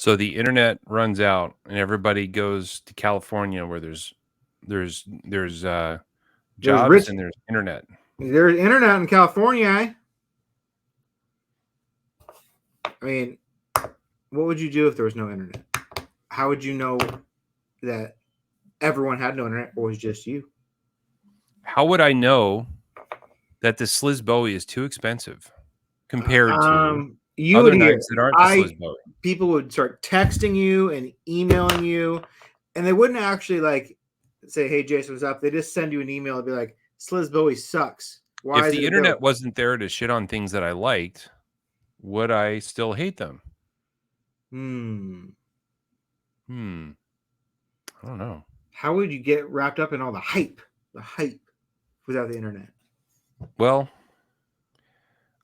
So the internet runs out and everybody goes to California where there's There's jobs rich. and there's internet. There's internet in California. Eh? I mean, what would you do if there was no internet? How would you know that everyone had no internet, or was it just you? How would I know that the Sliz Bowie is too expensive compared to You would other hear. knives that aren't the I Sliz Bowie? People would start texting you and emailing you, and they wouldn't actually like say, "Hey, Jason, what's up?" They just send you an email and be like, "Sliz Bowie sucks. Why If is the it a goat?" internet wasn't there to shit on things that I liked, would I still hate them? Hmm. I don't know. How would you get wrapped up in all the hype? The hype without the internet. Well,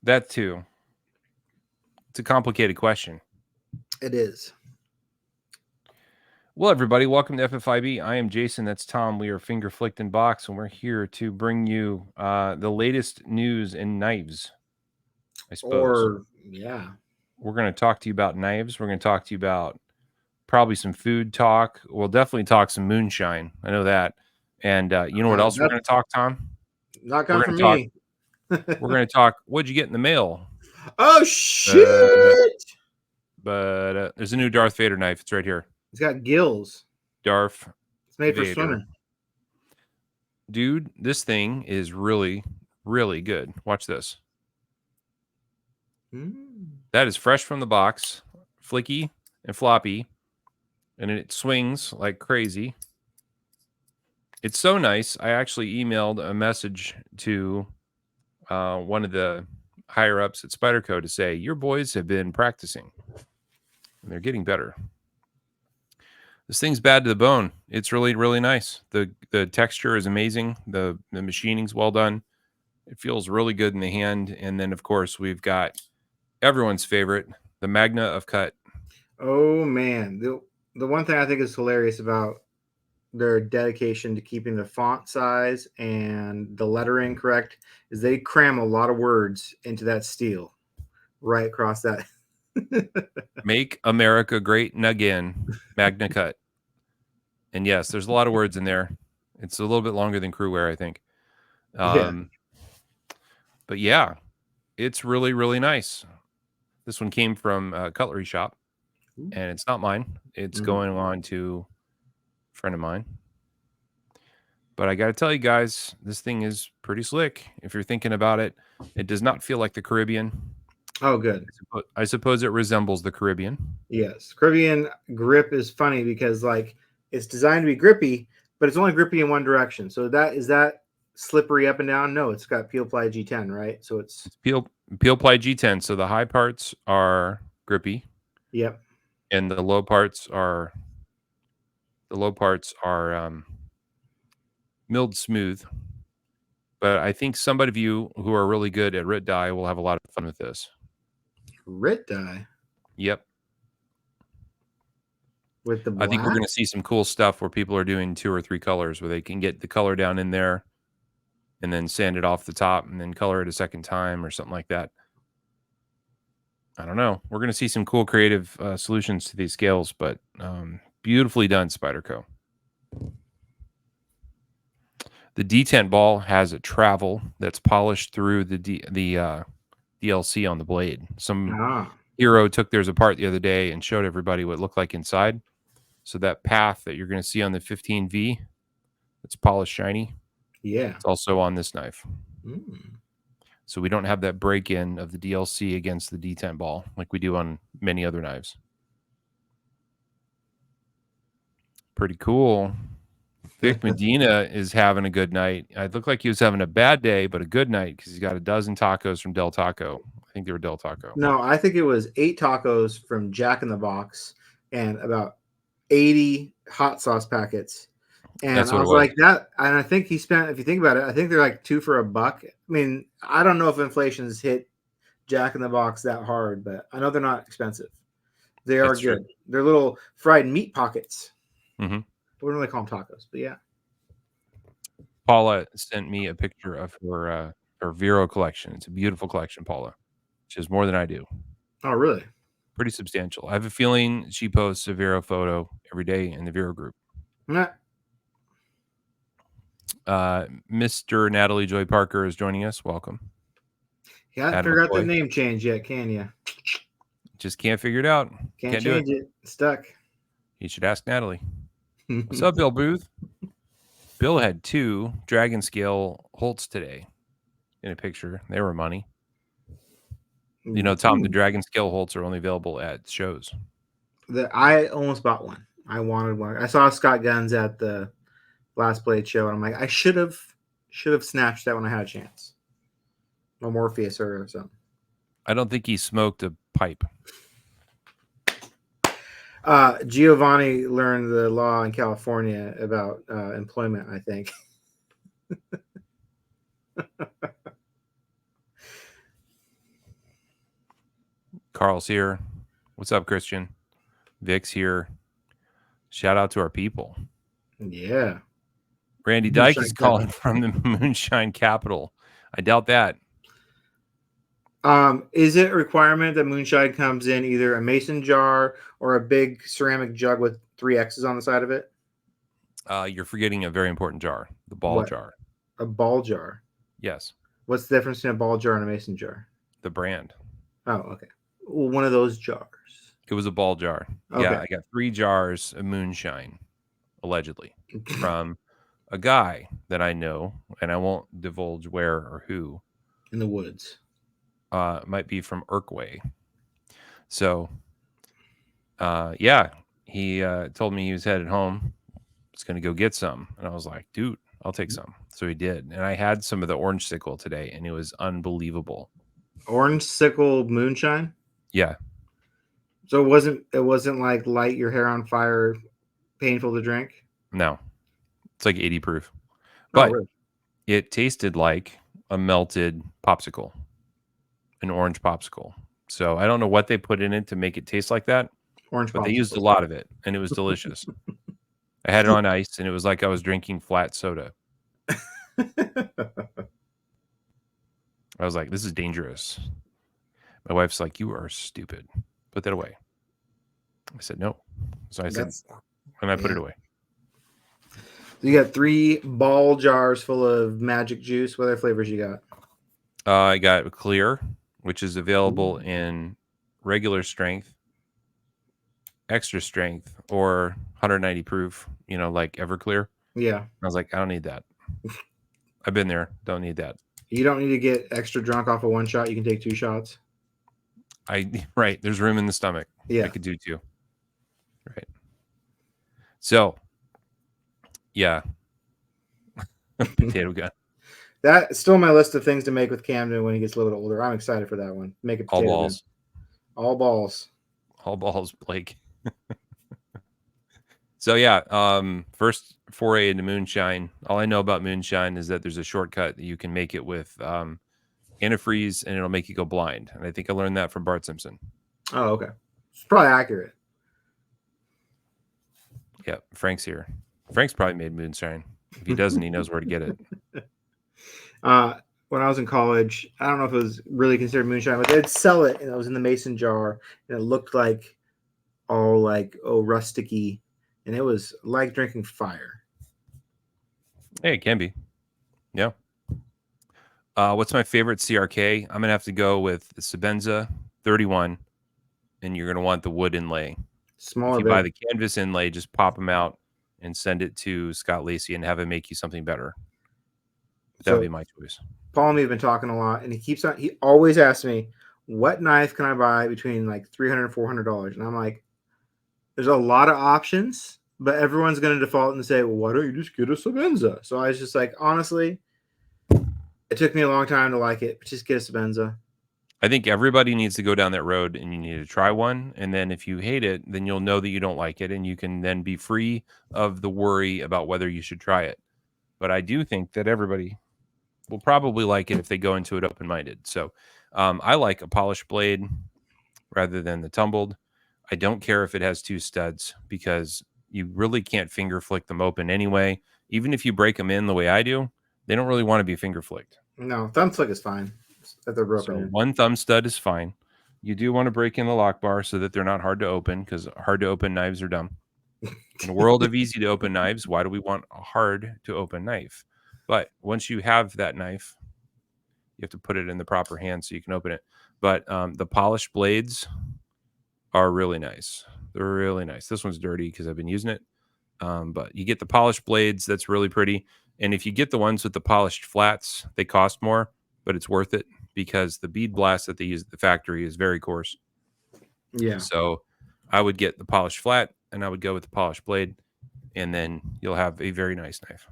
that too. It's a complicated question. It is. Well, everybody, welcome to FFIB. I am Jason. That's Tom. We are Finger Flicked in Box, and we're here to bring you the latest news in knives, I suppose. Or yeah. We're going to talk to you about knives. We're going to talk to you about probably some food talk. We'll definitely talk some moonshine. I know that. And you know what else we're going to talk, Tom? Not We're coming going from to talk. me. We're going to talk. What'd you get in the mail? Oh shit! But there's a new Darth Vader knife. It's right here. It's got gills. Darth It's made Vader. for swimming. Dude, this thing is really, really good. Watch this. That is fresh from the box, flicky and floppy, and it swings like crazy. It's so nice. I actually emailed a message to one of the higher ups at Spyderco to say, your boys have been practicing and they're getting better. This thing's bad to the bone. It's really, really nice. The texture is amazing. The machining's well done. It feels really good in the hand. And then, of course, we've got everyone's favorite, the Magna of Cut. Oh man, the one thing I think is hilarious about their dedication to keeping the font size and the lettering correct is they cram a lot of words into that steel right across that. Make America Great Again, Magna Cut. And yes, there's a lot of words in there. It's a little bit longer than Crewwear, I think. Yeah. But yeah, it's really, really nice. This one came from a cutlery shop, and it's not mine. It's going on to a friend of mine. But I got to tell you guys, this thing is pretty slick. If you're thinking about it, it does not feel like the Caribbean. Oh, good. I suppose it resembles the Caribbean. Yes. Caribbean grip is funny because like it's designed to be grippy, but it's only grippy in one direction. So that slippery up and down? No, it's got peel ply G10, right? So it's peel ply G10. So the high parts are grippy. Yep. And the low parts are milled smooth. But I think some of you who are really good at Rit dye will have a lot of fun with this. Rit dye? Yep. With the black? I think we're going to see some cool stuff where people are doing 2 or 3 colors where they can get the color down in there and then sand it off the top and then color it a second time or something like that. I don't know. We're going to see some cool creative solutions to these scales, but beautifully done, Spyderco. The detent ball has a travel that's polished through the DLC on the blade. Some hero took theirs apart the other day and showed everybody what it looked like inside. So that path that you're going to see on the 15V, it's polished shiny. Yeah. It's also on this knife. So we don't have that break-in of the DLC against the detent ball like we do on many other knives. Pretty cool. Vic Medina is having a good night. It looked like he was having a bad day, but a good night because he's got a dozen tacos from Del Taco. I think they were Del Taco. No, I think it was 8 tacos from Jack in the Box and about 80 hot sauce packets. And I was like that. And I think he spent, if you think about it, I think they're like 2 for $1. I mean, I don't know if inflation's hit Jack in the Box that hard, but I know they're not expensive. They are good. True. They're little fried meat pockets. Mm-hmm. I wouldn't really call them tacos, but yeah. Paula sent me a picture of her Vero collection. It's a beautiful collection, Paula. She has more than I do. Oh, really? Pretty substantial. I have a feeling she posts a Vero photo every day in the Vero group. Nah. Mr. Natalie Joy Parker is joining us. Welcome. You haven't figured out the name change yet, can you? Just can't figure it out. Can't change it. Stuck. You should ask Natalie. What's up, Bill Booth? Bill had 2 dragon scale Holts today in a picture. They were money. You know, Tom, the dragon scale Holts are only available at shows. I almost bought one. I wanted one. I saw Scott Guns at the Last Blade show, and I'm like, I should have snatched that when I had a chance. No Morpheus or something. I don't think he smoked a pipe. Giovanni learned the law in California about employment, I think. Carl's here. What's up, Christian? Vic's here. Shout out to our people. Yeah. Randy Dyke is calling from the Moonshine Capital. I doubt that. Is it a requirement that moonshine comes in either a mason jar or a big ceramic jug with 3 X's on the side of it? You're forgetting a very important jar, the ball jar. A ball jar? Yes. What's the difference between a ball jar and a mason jar? The brand. Oh, okay. Well, one of those jars. It was a ball jar. Okay. Yeah, I got 3 jars of moonshine, allegedly, from a guy that I know, and I won't divulge where or who. In the woods. Might be from Irkway. So, yeah, he told me he was headed home. Was going to go get some. And I was like, dude, I'll take some. So he did. And I had some of the orange sickle today, and it was unbelievable. Orange sickle moonshine? Yeah. So it wasn't like light your hair on fire, painful to drink? No. It's like 80 proof. But really? It tasted like a melted popsicle. An orange popsicle. So I don't know what they put in it to make it taste like that. Orange but they used a lot of it, and it was delicious. I had it on ice, and it was like I was drinking flat soda. I was like, this is dangerous. My wife's like, you are stupid. Put that away. I said, no. So I said, and I put it away. You got 3 ball jars full of magic juice. What other flavors you got? I got clear, which is available in regular strength, extra strength, or 190 proof, like Everclear. Yeah. I was like, I don't need that. I've been there. Don't need that. You don't need to get extra drunk off of 1 shot. You can take 2 shots. Right. There's room in the stomach. Yeah. I could do 2. Right. So, yeah. Potato gun. That's still on my list of things to make with Camden when he gets a little bit older. I'm excited for that one. Make a potato all balls. Gun. All balls. All balls, Blake. So yeah, first foray into moonshine. All I know about moonshine is that there's a shortcut that you can make it with antifreeze, and it'll make you go blind. And I think I learned that from Bart Simpson. Oh, okay. It's probably accurate. Yeah, Frank's here. Frank's probably made moonshine. If he doesn't, he knows where to get it. When I was in college, I don't know if it was really considered moonshine, but they'd sell it, and it was in the mason jar, and it looked like all like rusticy, and it was like drinking fire. Hey, it can be. Yeah. What's my favorite CRK? I'm gonna have to go with the Sabenza 31, and you're gonna want the wood inlay. Smaller. If you buy the canvas inlay, just pop them out and send it to Scott Lacey and have him make you something better. That would be my choice. Paul and me have been talking a lot, and he always asks me, what knife can I buy between like $300 and $400? And I'm like, there's a lot of options, but everyone's going to default and say, well, why don't you just get a Sabenza? So I was just like, honestly, it took me a long time to like it, but just get a Sabenza. I think everybody needs to go down that road, and you need to try one. And then if you hate it, then you'll know that you don't like it, and you can then be free of the worry about whether you should try it. But I do think that everybody will probably like it if they go into it open-minded. So I like a polished blade rather than the tumbled. I don't care if it has 2 studs, because you really can't finger flick them open anyway. Even if you break them in the way I do, they don't really want to be finger flicked. No, thumb flick is fine. That they're broken. So 1 thumb stud is fine. You do want to break in the lock bar so that they're not hard to open, because hard to open knives are dumb. In a world of easy to open knives, why do we want a hard to open knife? But once you have that knife, you have to put it in the proper hand so you can open it. But the polished blades are really nice. They're really nice. This one's dirty because I've been using it. But you get the polished blades. That's really pretty. And if you get the ones with the polished flats, they cost more, but it's worth it because the bead blast that they use at the factory is very coarse. Yeah. So I would get the polished flat and I would go with the polished blade, and then you'll have a very nice knife.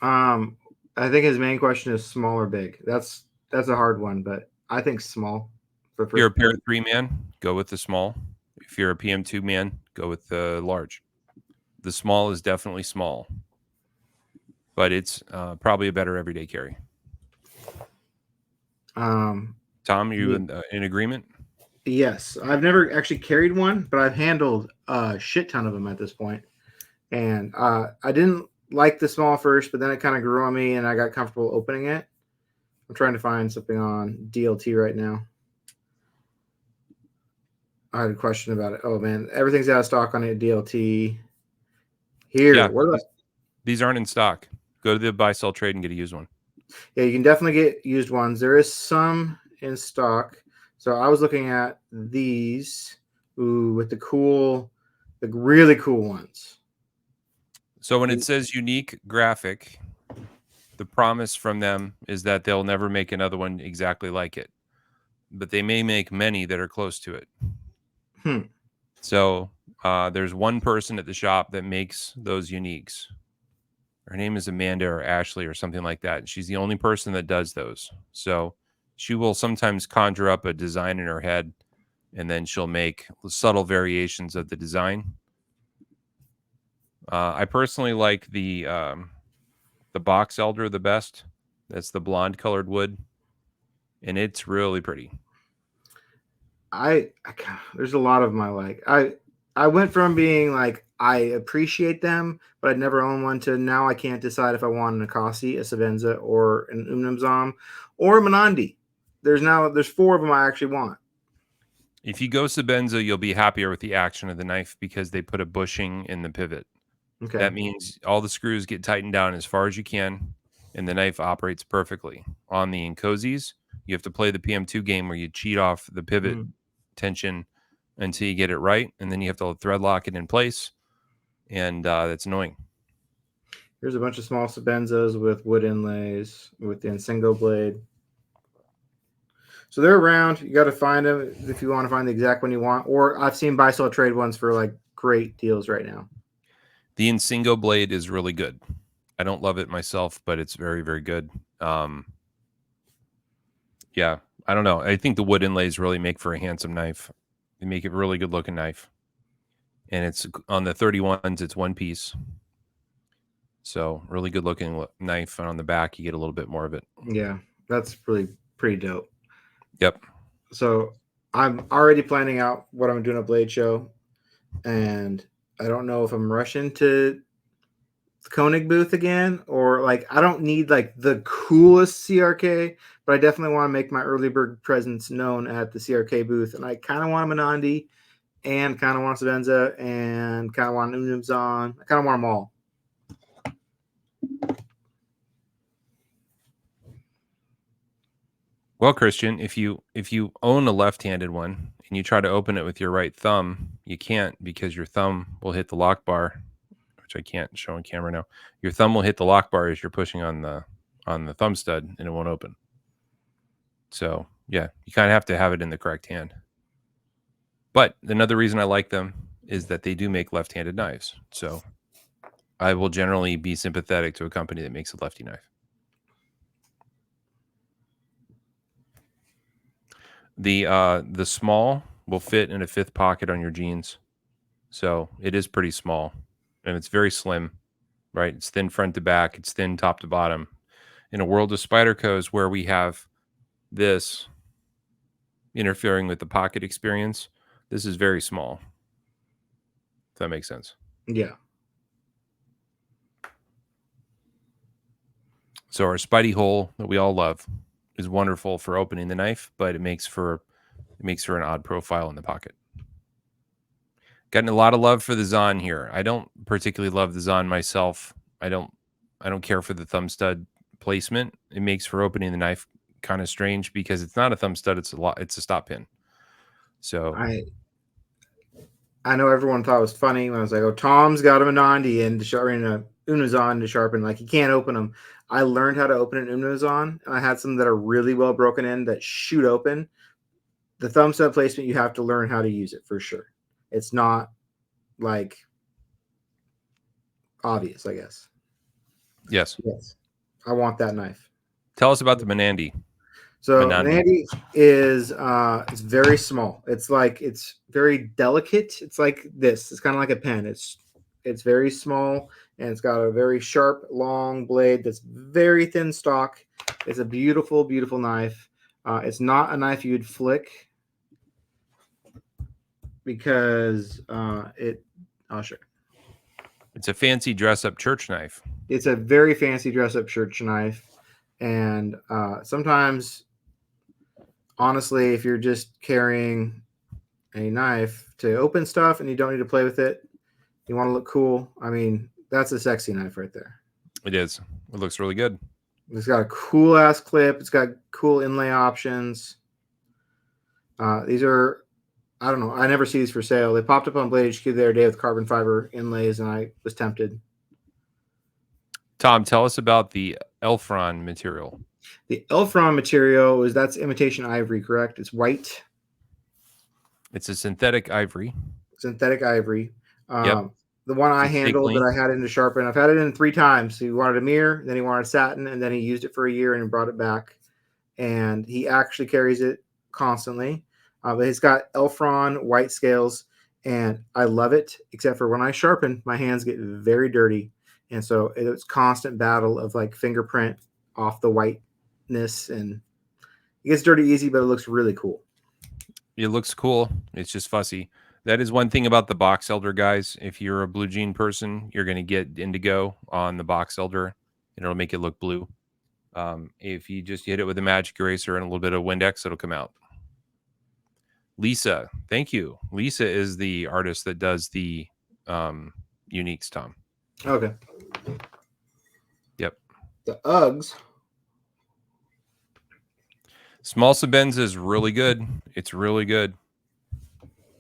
I think his main question is small or big. That's a hard one, but I think small. If you're a Pair 3 man, go with the small. If you're a PM2 man, go with the large. The small is definitely small, but it's probably a better everyday carry. Tom, are you in agreement? Yes. I've never actually carried one, but I've handled a shit ton of them at this point. And I didn't like the small first, but then it kind of grew on me and I got comfortable opening it. I'm trying to find something on DLT right now. I had a question about it. Oh, man. Everything's out of stock on it, DLT. Here. Yeah, these aren't in stock. Go to the buy, sell, trade and get a used one. Yeah, you can definitely get used ones. There is some in stock. So I was looking at these with the really cool ones. So when it says unique graphic, the promise from them is that they'll never make another one exactly like it, but they may make many that are close to it. So there's one person at the shop that makes those uniques. Her name is Amanda or Ashley or something like that. She's the only person that does those. So she will sometimes conjure up a design in her head, and then she'll make subtle variations of the design. I personally like the box elder the best. That's the blonde colored wood, and it's really pretty. There's a lot of them I like. I went from being like I appreciate them, but I'd never own one, to now I can't decide if I want an Akasi, a Savenza, or an Umnumzam, or a Menandi. There's 4 of them I actually want. If you go Sabenza, you'll be happier with the action of the knife because they put a bushing in the pivot. Okay. That means all the screws get tightened down as far as you can, and the knife operates perfectly. On the Inkozis, you have to play the PM2 game where you cheat off the pivot tension until you get it right, and then you have to thread lock it in place, and that's annoying. Here's a bunch of small Sabenzas with wood inlays with the Insingo blade. So they're around. You got to find them if you want to find the exact one you want. Or I've seen buy, sell, trade ones for like great deals right now. The Insingo blade is really good. I don't love it myself, but it's very, very good. Yeah, I don't know. I think the wood inlays really make for a handsome knife. They make it a really good looking knife. And it's on the 31s, it's one piece. So really good looking knife. And on the back, you get a little bit more of it. Yeah, that's really pretty dope. Yep. So I'm already planning out what I'm doing at Blade Show. And I don't know if I'm rushing to the Koenig booth again, or like I don't need like the coolest CRK, but I definitely want to make my early bird presence known at the CRK booth. And I kind of want a Menandi, and kind of want a Savenza, and kind of want an Umnumzan. I kind of want them all. Well, Christian, if you own a left-handed one and you try to open it with your right thumb, you can't because your thumb will hit the lock bar, which I can't show on camera now. Your thumb will hit the lock bar as you're pushing on the thumb stud, and it won't open. So yeah, you kind of have to have it in the correct hand. But another reason I like them is that they do make left-handed knives. So I will generally be sympathetic to a company that makes a lefty knife. The small will fit in a 5th pocket on your jeans. So it is pretty small, and it's very slim, right? It's thin front to back. It's thin top to bottom. In a world of Spydercos where we have this interfering with the pocket experience, this is very small. If that makes sense. Yeah. So our Spidey hole that we all love is wonderful for opening the knife, but it makes for It makes for an odd profile in the pocket. Getting a lot of love for the Zahn here. I don't particularly love the Zahn myself. I don't care for the thumb stud placement. It makes for opening the knife kind of strange because it's not a thumb stud. It's a stop pin. So I know everyone thought it was funny when I was like, "Oh, Tom's got him a 90 and sharpen a Unizon to sharpen. Like he can't open them." I learned how to open an Unizon, and I had some that are really well broken in that shoot open. The thumb stud placement, you have to learn how to use it for sure. It's not like obvious, I guess. Yes. I want that knife. Tell us about the Menandi. So Menandi is it's very small. It's very delicate. It's like this. It's kind of like a pen. It's very small and it's got a very sharp, long blade that's very thin stock. It's a beautiful, beautiful knife. It's not a knife you'd flick because I'll show you. It's a fancy dress-up church knife. It's a very fancy dress-up church knife, and sometimes, honestly, if you're just carrying a knife to open stuff and you don't need to play with it, you want to look cool. I mean, that's a sexy knife right there. It is. It looks really good. It's got a cool ass clip. It's got cool inlay options. These are, I don't know. I never see these for sale. They popped up on Blade HQ the other day with carbon fiber inlays, and I was tempted. Tom, tell us about the Elfron material. The Elfron material that's imitation ivory, correct? It's white. It's a synthetic ivory. Synthetic ivory. Yep. The one I handled that I had in to sharpen, I've had it in 3 times. He wanted a mirror, then he wanted satin, and then he used it for a year and brought it back. And he actually carries it constantly. But it's got Elfron white scales, and I love it, except for when I sharpen, my hands get very dirty. And so it's constant battle of like fingerprint off the whiteness, and it gets dirty easy, but it looks really cool. It looks cool. It's just fussy. That is one thing about the box elder, guys. If you're a blue jean person, you're going to get indigo on the box elder, and it'll make it look blue. If you just hit it with a magic eraser and a little bit of Windex, it'll come out. Lisa, thank you. Lisa is the artist that does the uniques, Tom. Okay. Yep. The Uggs. Small Sabenza is really good. It's really good.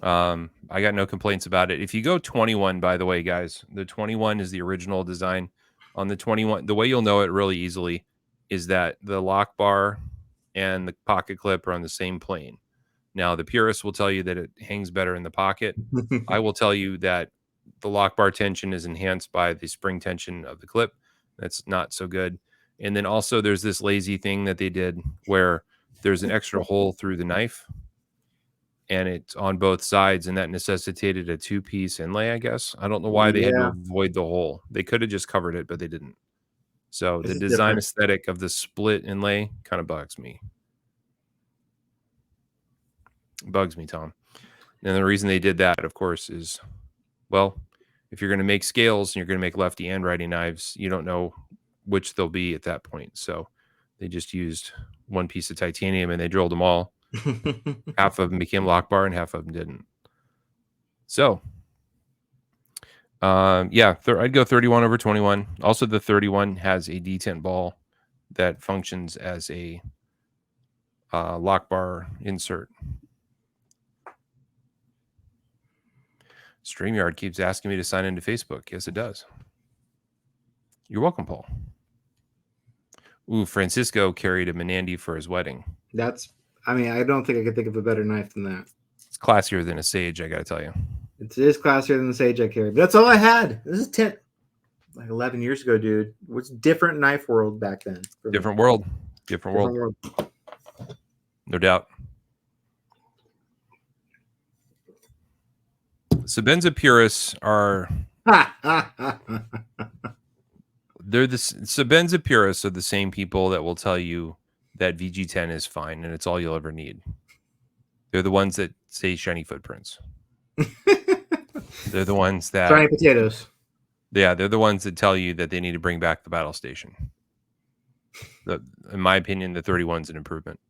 I got no complaints about it. If you go 21, by the way, guys, the 21 is the original design. On the 21, the way you'll know it really easily is that the lock bar and the pocket clip are on the same plane. Now, the purist will tell you that it hangs better in the pocket. I will tell you that the lock bar tension is enhanced by the spring tension of the clip. That's not so good. And then also there's this lazy thing that they did where there's an extra hole through the knife, and it's on both sides, and that necessitated a 2-piece inlay, I guess. I don't know why they had to avoid the hole. They could have just covered it, but they didn't. So the design aesthetic of the split inlay kind of bugs me. Bugs me, Tom. And the reason they did that, of course, is, well, if you're going to make scales and you're going to make lefty and righty knives, you don't know which they'll be at that point. So they just used one piece of titanium and they drilled them all. Half of them became lock bar and half of them didn't. So, I'd go 31 over 21. Also, the 31 has a detent ball that functions as a lock bar insert. StreamYard keeps asking me to sign into Facebook. Yes, it does. You're welcome, Paul. Ooh, Francisco carried a Menandi for his wedding. I don't think I could think of a better knife than that. It's classier than a Sage, I got to tell you. It is classier than the Sage I carried. But that's all I had. This is 11 years ago, dude. It was different knife world back then. Different world. No doubt. Sabenza purists are Sabenza purists are the same people that will tell you that VG10 is fine and it's all you'll ever need. They're the ones that say shiny footprints. They're the ones that shiny potatoes. Yeah, they're the ones that tell you that they need to bring back the battle station. In my opinion, the 31's an improvement.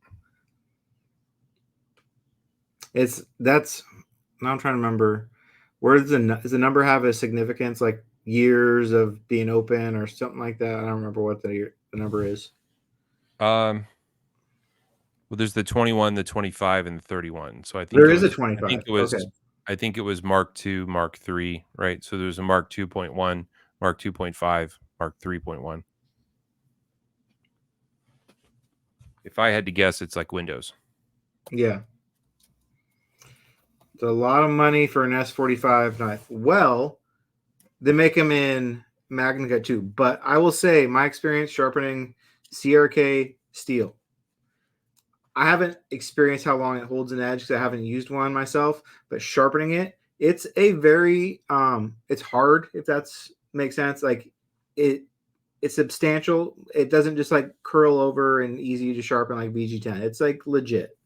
That's now I'm trying to remember. Where does the number have a significance, like years of being open or something like that? I don't remember what the number is. Well, there's the 21, the 25, and the 31. So I think There it is a was. I 25. think it was. Okay. I think it was Mark II, Mark III, right? So there's a Mark 2.1, Mark 2.5, Mark 3.1. If I had to guess, it's like Windows. Yeah. It's a lot of money for an S45 knife. Well, they make them in Magna Cut too, but I will say my experience sharpening CRK steel. I haven't experienced how long it holds an edge because I haven't used one myself, but sharpening it, it's a very it's hard, if that's makes sense. Like it it's substantial. It doesn't just like curl over and easy to sharpen like VG10. It's like legit.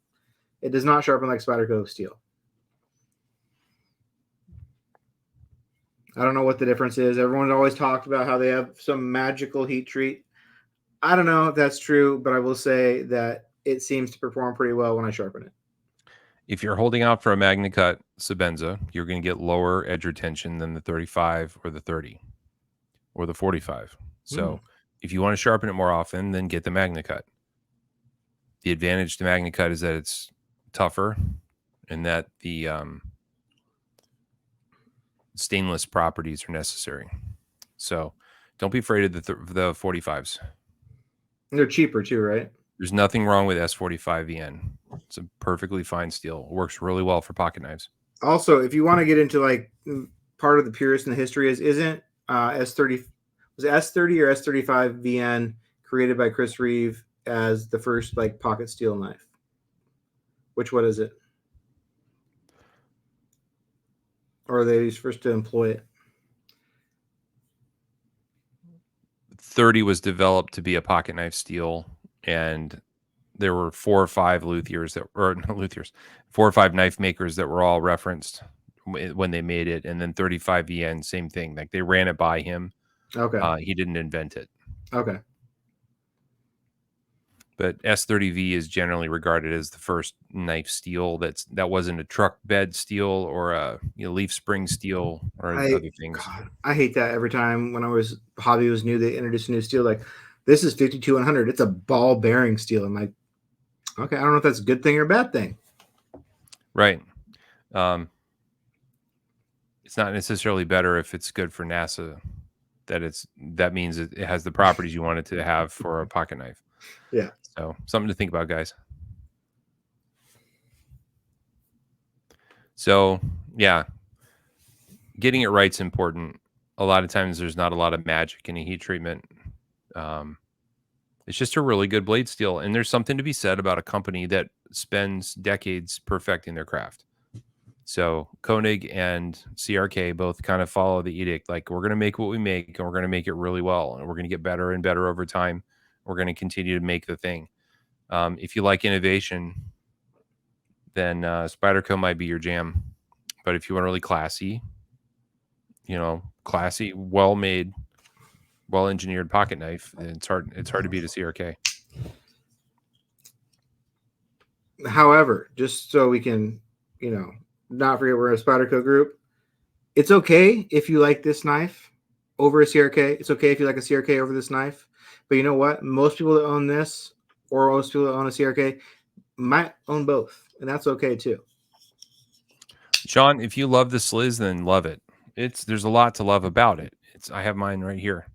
It does not sharpen like Spyderco steel. I don't know what the difference is. Everyone's always talked about how they have some magical heat treat. I don't know if that's true, but I will say that it seems to perform pretty well when I sharpen it. If you're holding out for a Magna Cut Sabenza, you're going to get lower edge retention than the 35 or the 30 or the 45. So if you want to sharpen it more often, then get the Magna Cut. The advantage to Magna Cut is that it's tougher and that the stainless properties are necessary. So don't be afraid of the 45s. They're cheaper too, right? There's nothing wrong with S45VN. It's a perfectly fine steel. It works really well for pocket knives. Also, if you want to get into like part of the purist in the history isn't S30 was it S30 or S35 VN created by Chris Reeve as the first like pocket steel knife? Which one is it? Or are they first to employ it? 30 was developed to be a pocket knife steel, and there were 4 or 5 luthiers that or not luthiers, 4 or 5 knife makers that were all referenced when they made it. And then 35 VN, same thing. Like they ran it by him. Okay. He didn't invent it. Okay. But S30V is generally regarded as the first knife steel that wasn't a truck bed steel or a leaf spring steel or other things. God, I hate that every time when hobby was new, they introduced a new steel like this is 52-100. It's a ball bearing steel. I'm like, okay, I don't know if that's a good thing or a bad thing. Right. It's not necessarily better if it's good for NASA. That means it has the properties you want it to have for a pocket knife. Yeah. So something to think about, guys. So yeah, getting it right's important. A lot of times there's not a lot of magic in a heat treatment. It's just a really good blade steel. And there's something to be said about a company that spends decades perfecting their craft. So Koenig and CRK both kind of follow the edict. Like we're going to make what we make and we're going to make it really well. And we're going to get better and better over time. We're going to continue to make the thing. If you like innovation, then Spyderco might be your jam. But if you want really classy, well-made, well-engineered pocket knife, it's hard to beat a CRK. However, just so we can, not forget we're a Spyderco group, it's okay if you like this knife over a CRK. It's okay if you like a CRK over this knife. But you know what? Most people that own this or most people that own a CRK might own both, and that's okay too. Sean, if you love the Sliz, then love it. There's a lot to love about it. I have mine right here.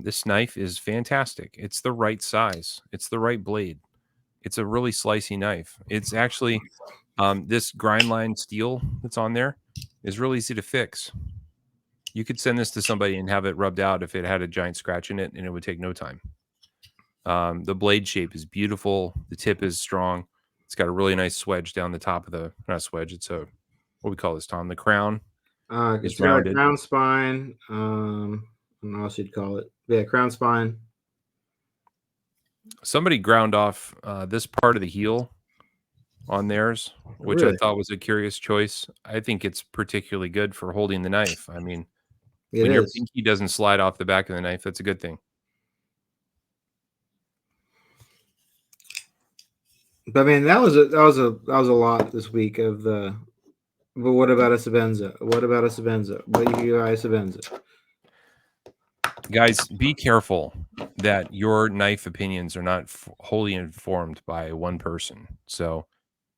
This knife is fantastic. It's the right size. It's the right blade. It's a really slicey knife. It's actually this grind line steel that's on there is really easy to fix. You could send this to somebody and have it rubbed out if it had a giant scratch in it, and it would take no time. The blade shape is beautiful. The tip is strong. It's got a really nice swedge down the top of not swedge. It's what we call this, Tom? The crown is rounded. Crown spine. I don't know what you'd call it. Yeah, crown spine. Somebody ground off this part of the heel on theirs, which I thought was a curious choice. I think it's particularly good for holding the knife. I mean, when your pinky doesn't slide off the back of the knife, that's a good thing. But man, that was a lot this week of the. But what about a Sabenza? What about a Sabenza? What do you buy a Sabenza? Guys, be careful that your knife opinions are not wholly informed by one person. So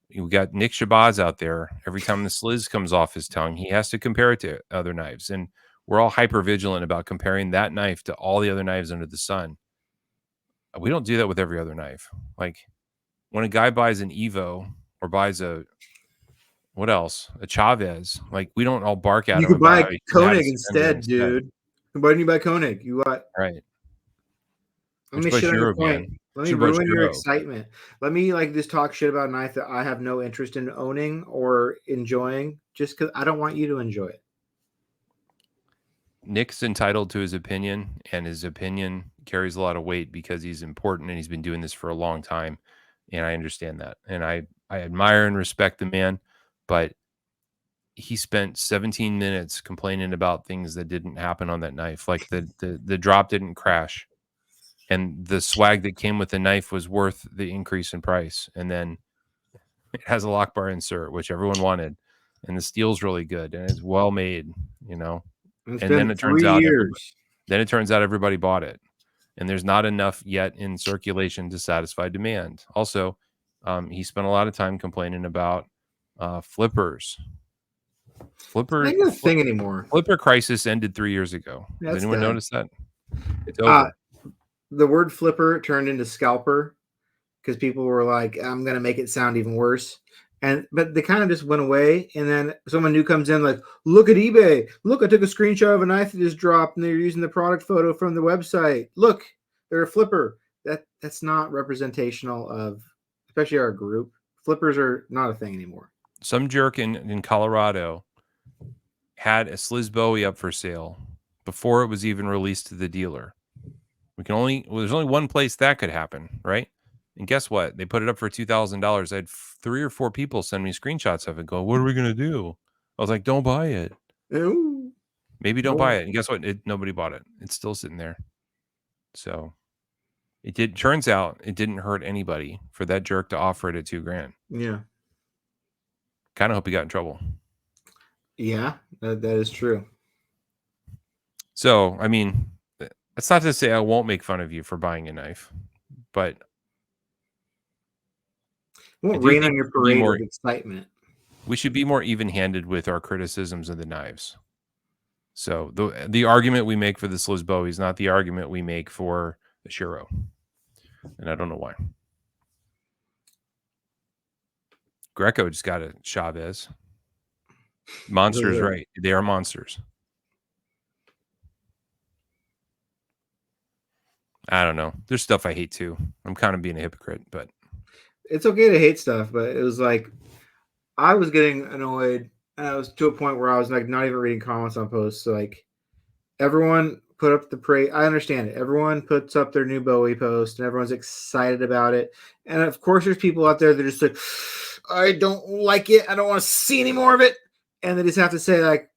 you got Nick Shabazz out there. Every time the sliz comes off his tongue, he has to compare it to other knives. And we're all hyper vigilant about comparing that knife to all the other knives under the sun. We don't do that with every other knife. Like when a guy buys an Evo or buys a what else? A Chavez. Like we don't all bark at You him could about buy how he can have a Koenig Sabenza instead, dude. Why didn't you buy Koenig? You what? Right. Let me shit on your point. Let me ruin your excitement. Let me like just talk shit about a knife that I have no interest in owning or enjoying, just because I don't want you to enjoy it. Nick's entitled to his opinion, and his opinion carries a lot of weight because he's important and he's been doing this for a long time. And I understand that. And I admire and respect the man, but he spent 17 minutes complaining about things that didn't happen on that knife. Like the drop didn't crash. And the swag that came with the knife was worth the increase in price. And then it has a lock bar insert, which everyone wanted. And the steel's really good and it's well made, you know. It's And been then it turns 3 out years. everybody bought it. And there's not enough yet in circulation to satisfy demand. Also, he spent a lot of time complaining about flippers. It's not a thing anymore. Flipper crisis ended 3 years ago. Has anyone noticed that? It's over. The word flipper turned into scalper because people were like, I'm going to make it sound even worse. But they kind of just went away. And then someone new comes in like, look at eBay. Look, I took a screenshot of a knife that just dropped and they're using the product photo from the website. Look, they're a flipper. That's not representational of, especially our group. Flippers are not a thing anymore. Some jerk in Colorado had a Sliz Bowie up for sale before it was even released to the dealer. There's only one place that could happen, right? And guess what? They put it up for $2,000. I had 3 or 4 people send me screenshots of it. Go, what are we gonna do? I was like, don't buy it. Ooh. Maybe don't buy it. And guess what? Nobody bought it. It's still sitting there. So turns out it didn't hurt anybody for that jerk to offer it at $2,000. Yeah. Kind of hope he got in trouble. Yeah, that is true. So, I mean, that's not to say I won't make fun of you for buying a knife, but won't rain on your parade of excitement. We should be more even-handed with our criticisms of the knives. So the argument we make for the Sliz Bowie is not the argument we make for the Shiro. And I don't know why. Greco just got a Chavez. Monsters, right? They are monsters. I don't know. There's stuff I hate too. I'm kind of being a hypocrite, but it's okay to hate stuff. But it was like I was getting annoyed, and I was to a point where I was like not even reading comments on posts. So like everyone put up the praise. I understand it. Everyone puts up their new Bowie post, and everyone's excited about it. And of course, there's people out there that are just like, I don't like it. I don't want to see any more of it. And they just have to say like,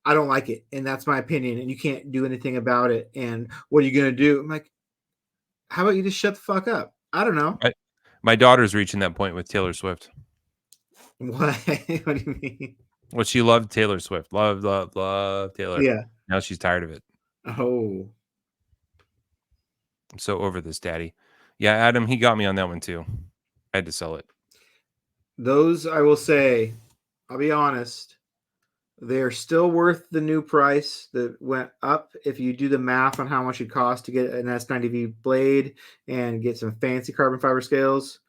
I don't like it, and that's my opinion, and you can't do anything about it. And what are you gonna do? I'm like, how about you just shut the fuck up? I don't know. My daughter's reaching that point with Taylor Swift. What? What do you mean? Well, she loved Taylor Swift. Love Taylor. Yeah. Now she's tired of it. Oh. I'm so over this, Daddy. Yeah, Adam, he got me on that one too. I had to sell it. Those, I will say, I'll be honest, they're still worth the new price that went up if you do the math on how much it costs to get an S90V blade and get some fancy carbon fiber scales.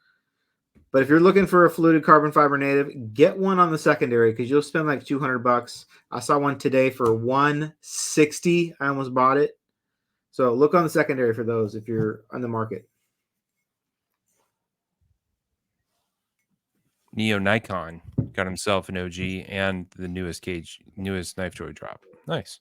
But if you're looking for a fluted carbon fiber native, get one on the secondary because you'll spend like $200. I saw one today for $160. I almost bought it. So look on the secondary for those if you're on the market. Neo Nikon got himself an OG and the newest knife joy drop. Nice.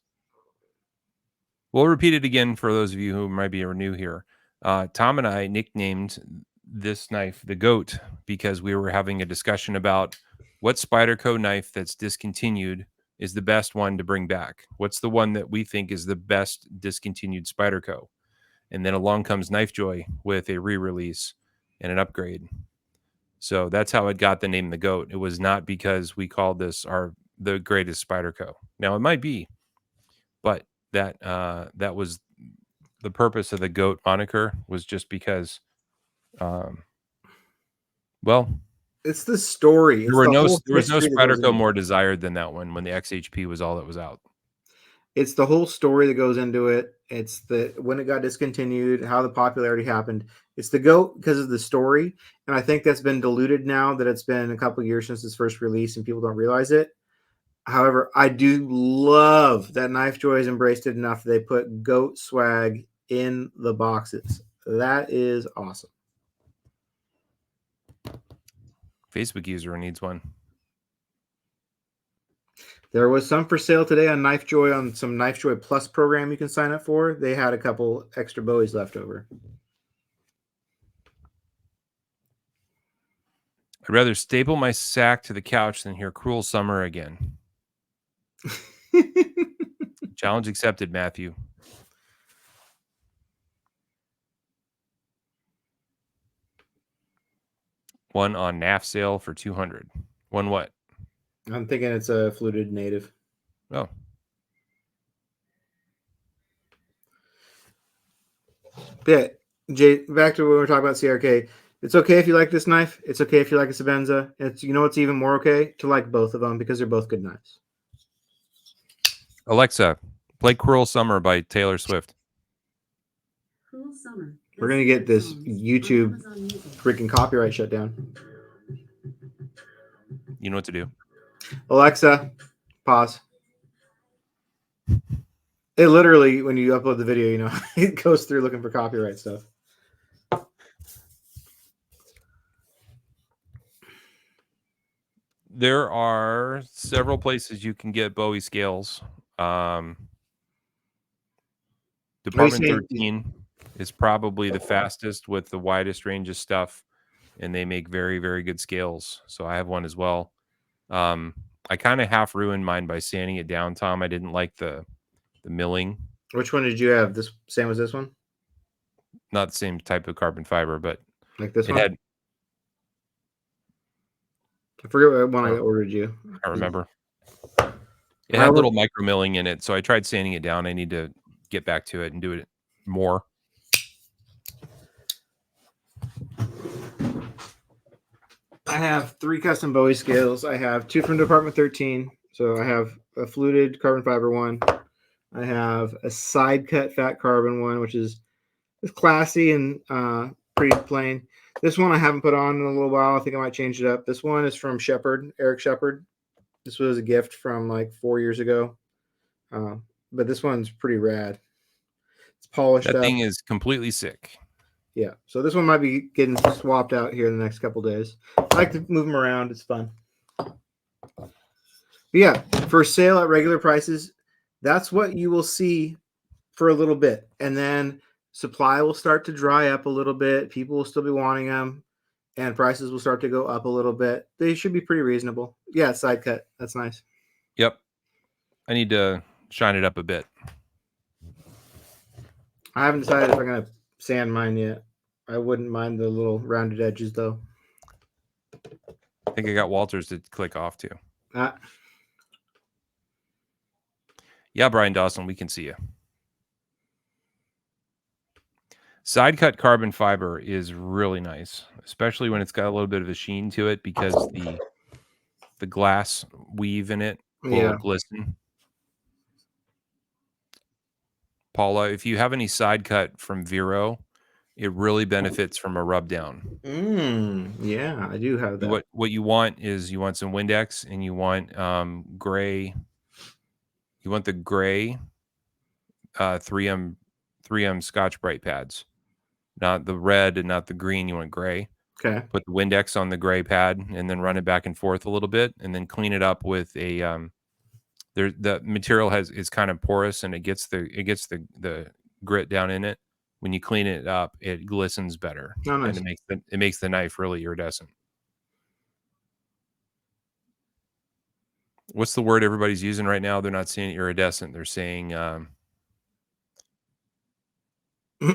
We'll repeat it again for those of you who might be new here. Tom and I nicknamed this knife the GOAT because we were having a discussion about what Spyderco knife that's discontinued is the best one to bring back. What's the one that we think is the best discontinued Spyderco? And then along comes Knife Joy with a re-release and an upgrade. So that's how it got the name the goat. It was not because we called this the greatest Spyderco. Now it might be, but that was the purpose of the goat moniker, was just because, well, it's the story. It's the whole there was no history that goes Spyderco into more it. desired than that one when the XHP was all that was out. It's the whole story that goes into it. It's the when it got discontinued, how the popularity happened. It's the GOAT because of the story, and I think that's been diluted now that it's been a couple years since its first release, and people don't realize it. However, I do love that Knife Joy has embraced it enough that they put GOAT swag in the boxes. That is awesome. Facebook user needs one. There was some for sale today on Knife Joy, on some Knife Joy Plus program you can sign up for. They had a couple extra Bowies left over. I'd rather staple my sack to the couch than hear Cruel Summer again. Challenge accepted, Matthew. One on NAF sale for 200. One what? I'm thinking it's a fluted native. Oh. Yeah, Jay, back to when we were talking about CRK. It's okay if you like this knife. It's okay if you like a Sabenza. It's, you know what's even more okay? To like both of them because they're both good knives. Alexa, play Cruel Summer by Taylor Swift. Cruel Summer. We're going to get this YouTube freaking copyright shut down. You know what to do. Alexa, pause. It literally, when you upload the video, you know, it goes through looking for copyright stuff. There are several places you can get Bowie scales. Department 13 is probably the fastest with the widest range of stuff, and they make very, very good scales. So I have one as well. I kind of half ruined mine by sanding it down, Tom. I didn't like the milling. Which one did you have? This same as this one? Not the same type of carbon fiber, but like this it one? had. I forget what one I ordered you. I remember. It had little micro milling in it, so I tried sanding it down. I need to get back to it and do it more. I have 3 custom Bowie scales. I have 2 from Department 13. So I have a fluted carbon fiber one. I have a side cut fat carbon one, which is classy and pretty plain. This one I haven't put on in a little while. I think I might change it up. This one is from Shepard, Eric Shepard. This was a gift from like 4 years ago. But this one's pretty rad. It's polished up. That thing is completely sick. Yeah. So this one might be getting swapped out here in the next couple days. I like to move them around. It's fun. But yeah, for sale at regular prices, that's what you will see for a little bit. And then supply will start to dry up a little bit. People will still be wanting them, and prices will start to go up a little bit. They should be pretty reasonable. Yeah, side cut. That's nice. Yep. I need to shine it up a bit. I haven't decided if I'm going to sand mine yet. I wouldn't mind the little rounded edges, though. I think I got Walters to click off, too. Yeah, Brian Dawson, we can see you. Side cut carbon fiber is really nice, especially when it's got a little bit of a sheen to it because the glass weave in it will glisten. Paula, if you have any side cut from Vero, it really benefits from a rub down. Yeah, I do have that. What you want is you want some Windex and you want gray. You want the gray 3M Scotch Brite pads, not the red and not the green. You want gray. Okay. Put the Windex on the gray pad and then run it back and forth a little bit, and then clean it up with a. The material is kind of porous and it gets the grit down in it. When you clean it up, it glistens better, nice. And it makes the knife really iridescent. What's the word everybody's using right now? They're not saying iridescent. They're saying I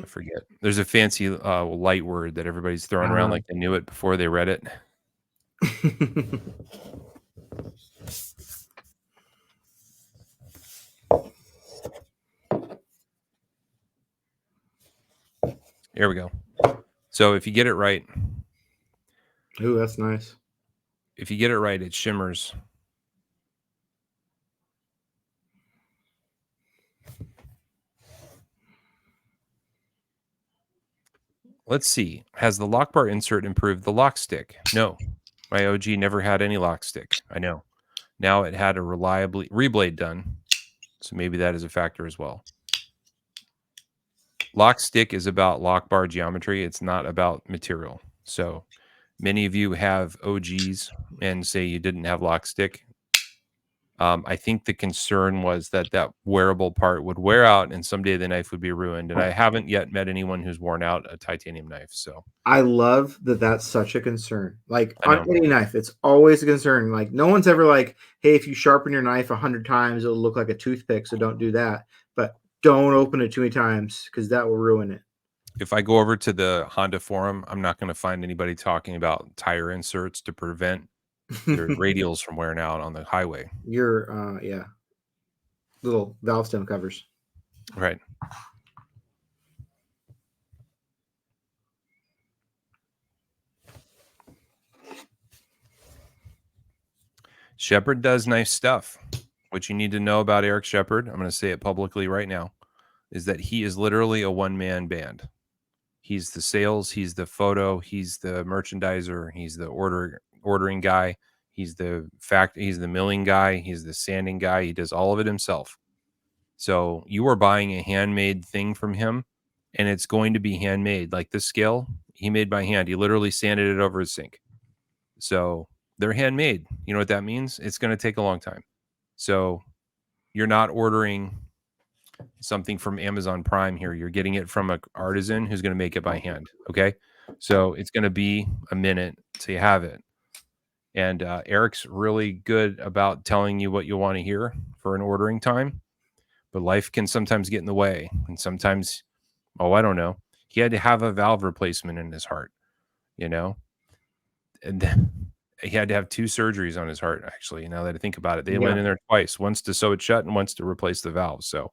forget. There's a fancy light word that everybody's throwing around like they knew it before they read it. Here we go. So if you get it right. Ooh, that's nice. If you get it right, it shimmers. Let's see. Has the lock bar insert improved the lock stick? No. My OG never had any lock stick. I know. Now it had a reliably reblade done. So maybe that is a factor as well. Lock stick is about lock bar geometry. It's not about material. So many of you have OGs and say you didn't have lock stick. I think the concern was that that wearable part would wear out and someday the knife would be ruined. And I haven't yet met anyone who's worn out a titanium knife. So I love that that's such a concern. Like I know. on any knife, it's always a concern. Like no one's ever like, hey, if you sharpen your knife 100 times, it'll look like a toothpick. So don't do that. But don't open it too many times because that will ruin it. If I go over to the Honda forum, I'm not going to find anybody talking about tire inserts to prevent their radials from wearing out on the highway. Your yeah, little valve stem covers. Right. Shepard does nice stuff. What you need to know about Eric Shepard, I'm going to say it publicly right now, is that he is literally a one-man band. He's the sales, he's the photo, he's the merchandiser, he's the ordering guy, he's the milling guy, he's the sanding guy. He does all of it himself. So you are buying a handmade thing from him, and it's going to be handmade. Like this scale, he made by hand. He literally sanded it over his sink. So they're handmade. You know what that means? It's going to take a long time. So you're not ordering something from Amazon Prime here. You're getting it from an artisan who's going to make it by hand. Okay. So it's going to be a minute till you have it. And Eric's really good about telling you what you want to hear for an ordering time. But life can sometimes get in the way. And sometimes, I don't know. He had to have a valve replacement in his heart, and then he had to have 2 surgeries on his heart, actually. Now that I think about it, they went in there twice, once to sew it shut and once to replace the valve. So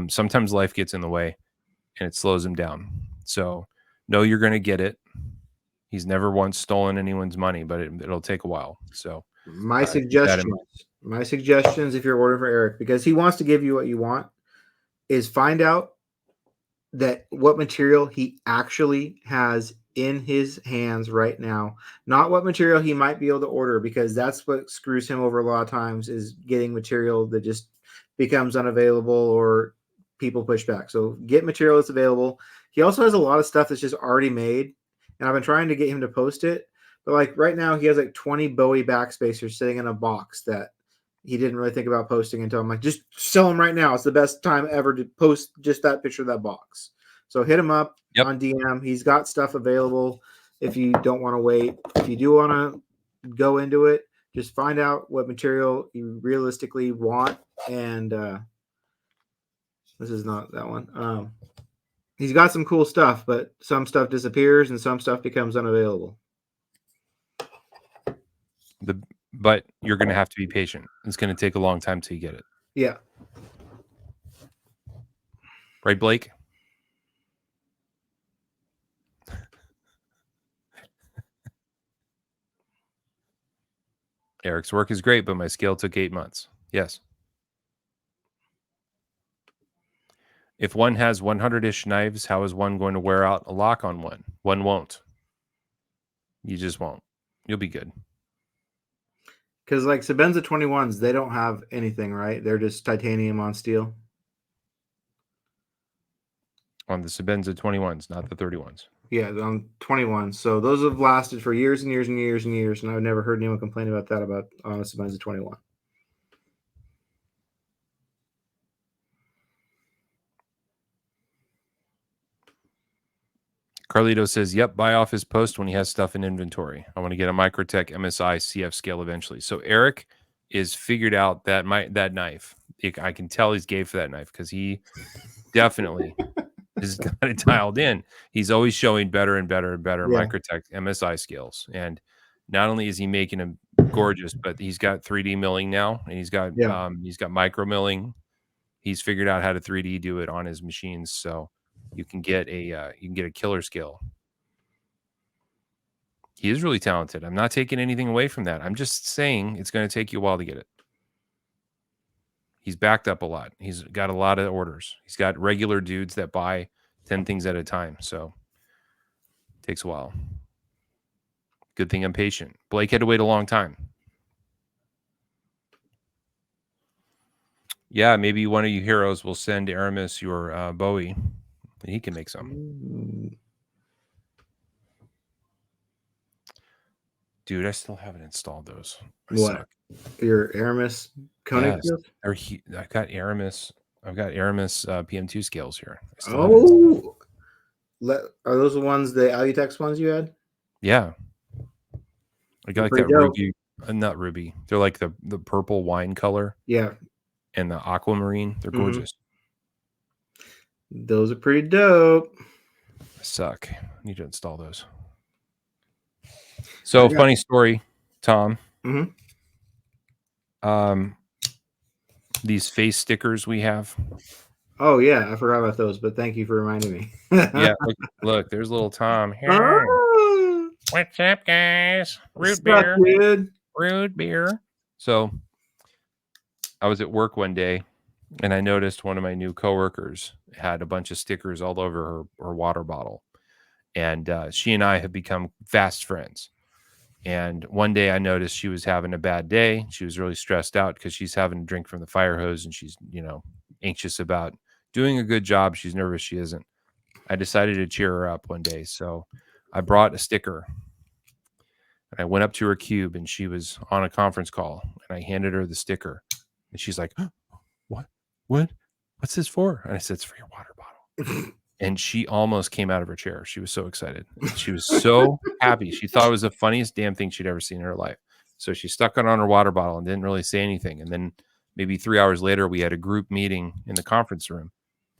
sometimes life gets in the way and it slows him down. So no, you're going to get it. He's never once stolen anyone's money, but it'll take a while. So my suggestions, if you're ordering for Eric, because he wants to give you what you want, is find out that what material he actually has in his hands right now, not what material he might be able to order, because that's what screws him over a lot of times, is getting material that just becomes unavailable or people push back. So get material that's available. He also has a lot of stuff that's just already made, and I've been trying to get him to post it, but like right now he has like 20 Bowie backspacers sitting in a box that he didn't really think about posting until I'm like, just sell them right now. It's the best time ever to post just that picture of that box. So hit him up on DM. He's got stuff available if you don't want to wait. If you do want to go into it, just find out what material you realistically want. And this is not that one. He's got some cool stuff, but some stuff disappears and some stuff becomes unavailable. But you're going to have to be patient. It's going to take a long time till you get it. Yeah. Right, Blake? Eric's work is great, but my scale took 8 months. Yes. If one has 100-ish knives, how is one going to wear out a lock on one? One won't. You just won't. You'll be good. Because like Sebenza 21s, they don't have anything, right? They're just titanium on steel. On the Sebenza 21s, not the 31s. Yeah, on 21s. So those have lasted for years and years and years and years, and I've never heard anyone complain about that on a Sebenza 21. Carlito says, yep, buy off his post when he has stuff in inventory. I want to get a Microtech MSI CF scale eventually. So Eric is figured out that knife. I can tell he's gay for that knife because he definitely has got it dialed in. He's always showing better and better and better Microtech MSI scales. And Not only is he making them gorgeous, but he's got 3D milling now, and he's got micro milling. He's figured out how to 3D do it on his machines, so you can get a killer skill. He is really talented. I'm not taking anything away from that. I'm just saying it's going to take you a while to get it. He's backed up a lot. He's got a lot of orders. He's got regular dudes that buy 10 things at a time, so it takes a while. Good thing I'm patient. Blake had to wait a long time. Yeah, maybe one of you heroes will send Aramis your Bowie. He can make some. Dude, I still haven't installed those. What? Your Aramis Koenig? Yes. I've got Aramis PM2 scales here. Oh, are those the ones, the Alutex ones you had? Yeah. I got like that ruby, not ruby. They're like the purple wine color. Yeah. And the aquamarine. They're gorgeous. Those are pretty dope. Suck. I need to install those. So funny story, Tom. These face stickers we have. Oh yeah, I forgot about those, but thank you for reminding me. Yeah, look, there's little Tom. Oh. What's up, guys? Root beer. So I was at work one day, and I noticed one of my new coworkers had a bunch of stickers all over her water bottle, and she and I have become fast friends. And one day I noticed she was having a bad day. She was really stressed out because she's having a drink from the fire hose, and she's, anxious about doing a good job. She's nervous she isn't. I decided to cheer her up one day. So I brought a sticker, and I went up to her cube, and she was on a conference call, and I handed her the sticker, and she's like, what's this for? And I said, it's for your water bottle. And she almost came out of her chair. She was so excited. She was so happy. She thought it was the funniest damn thing she'd ever seen in her life. So she stuck it on her water bottle and didn't really say anything. And then maybe 3 hours later, we had a group meeting in the conference room,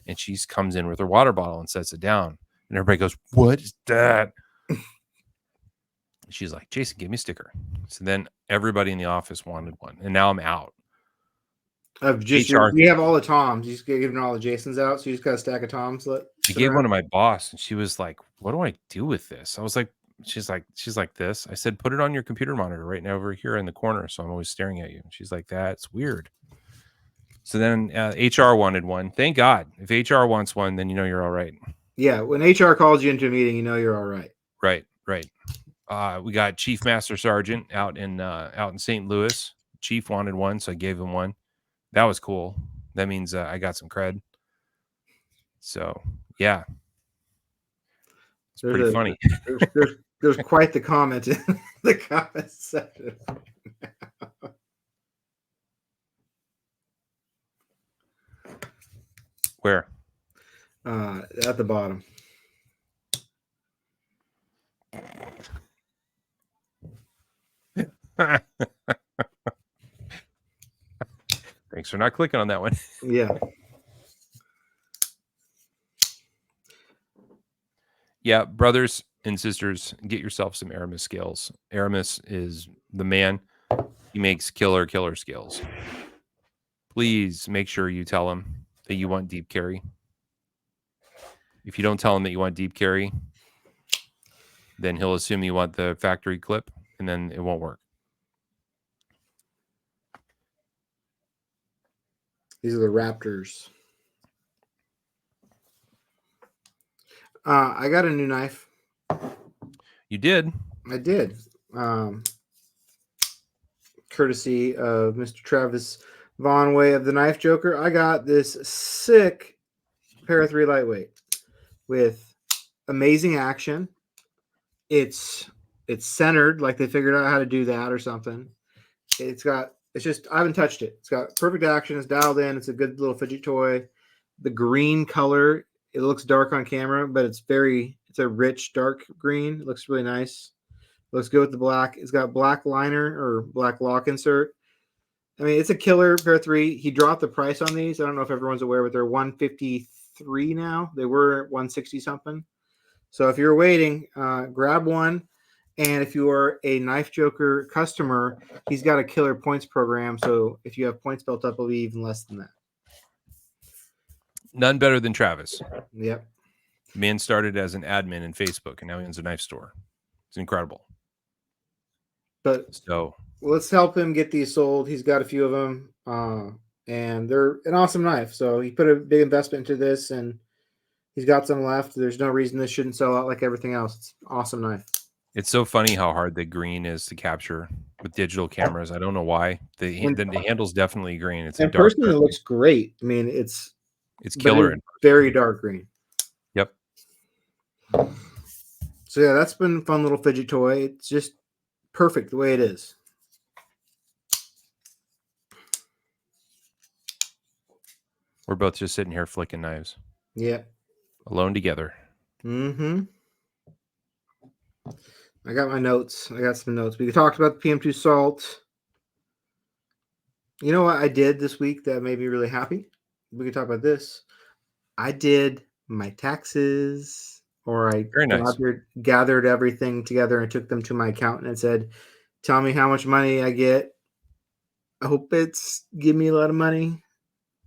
and she comes in with her water bottle and sets it down. And everybody goes, what is that? She's like, Jason, give me a sticker. So then everybody in the office wanted one. And now I'm out. We have all the Toms. You just giving all the Jasons out, so you just got a stack of Toms. I gave one to my boss, and she was like, "What do I do with this?" I was like, "She's like this." I said, "Put it on your computer monitor right now over here in the corner, so I'm always staring at you." And she's like, "That's weird." So then HR wanted one. Thank God. If HR wants one, then you're all right. Yeah, when HR calls you into a meeting, you're all right. Right. We got Chief Master Sergeant out in St. Louis. Chief wanted one, so I gave him one. That was cool. That means I got some cred. So, yeah. It's pretty funny. There's quite the comment in the comment section. Where? At the bottom. Thanks for not clicking on that one. Yeah. Yeah, brothers and sisters, get yourself some Aramis scales. Aramis is the man. He makes killer scales. Please make sure you tell him that you want deep carry. If you don't tell him that you want deep carry, then he'll assume you want the factory clip, and then it won't work. These are the Raptors. I got a new knife. You did? I did. Courtesy of Mr. Travis Vaughn Way of the Knife Joker. I got this sick Para 3 lightweight with amazing action. It's centered, like they figured out how to do that or something. I haven't touched it. It's got perfect action. It's dialed in. It's a good little fidget toy. The green color, it looks dark on camera, but it's a rich, dark green. It looks really nice. Looks good with the black. It's got black liner or black lock insert. I mean, it's a killer Para 3. He dropped the price on these. I don't know if everyone's aware, but they're $153 now. They were $160 something. So if you're waiting, grab one. And if you are a Knife Joker customer, he's got a killer points program. So if you have points built up, it'll be even less than that. None better than Travis. Yep. Man started as an admin in Facebook, and now he owns a knife store. It's incredible. But so let's help him get these sold. He's got a few of them, and they're an awesome knife. So he put a big investment into this, and he's got some left. There's no reason this shouldn't sell out like everything else. It's an awesome knife. It's so funny how hard the green is to capture with digital cameras. I don't know why. The handle's definitely green. It's a dark. Personally, it looks great. I mean, it's killer. Very dark green. Yep. So yeah, that's been a fun little fidget toy. It's just perfect the way it is. We're both just sitting here flicking knives. Yeah. Alone together. Mm-hmm. I got my notes. I got some notes. We talked about the PM2 salt. You know what I did this week that made me really happy? We could talk about this. I did my taxes, or I gathered everything together and took them to my accountant and said, tell me how much money I get. I hope it's give me a lot of money,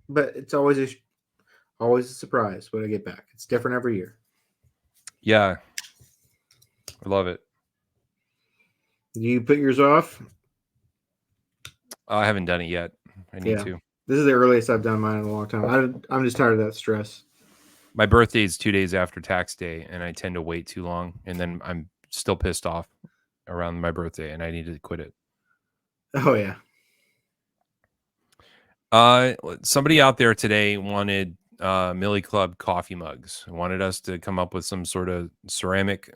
but it's always a surprise what I get back. It's different every year. Yeah. I love it. Do you put yours off? I haven't done it yet. I need to. This is the earliest I've done mine in a long time. I'm just tired of that stress. My birthday is 2 days after tax day, and I tend to wait too long, and then I'm still pissed off around my birthday, and I need to quit it. Oh, yeah. Somebody out there today wanted Millie Club coffee mugs. Wanted us to come up with some sort of ceramic.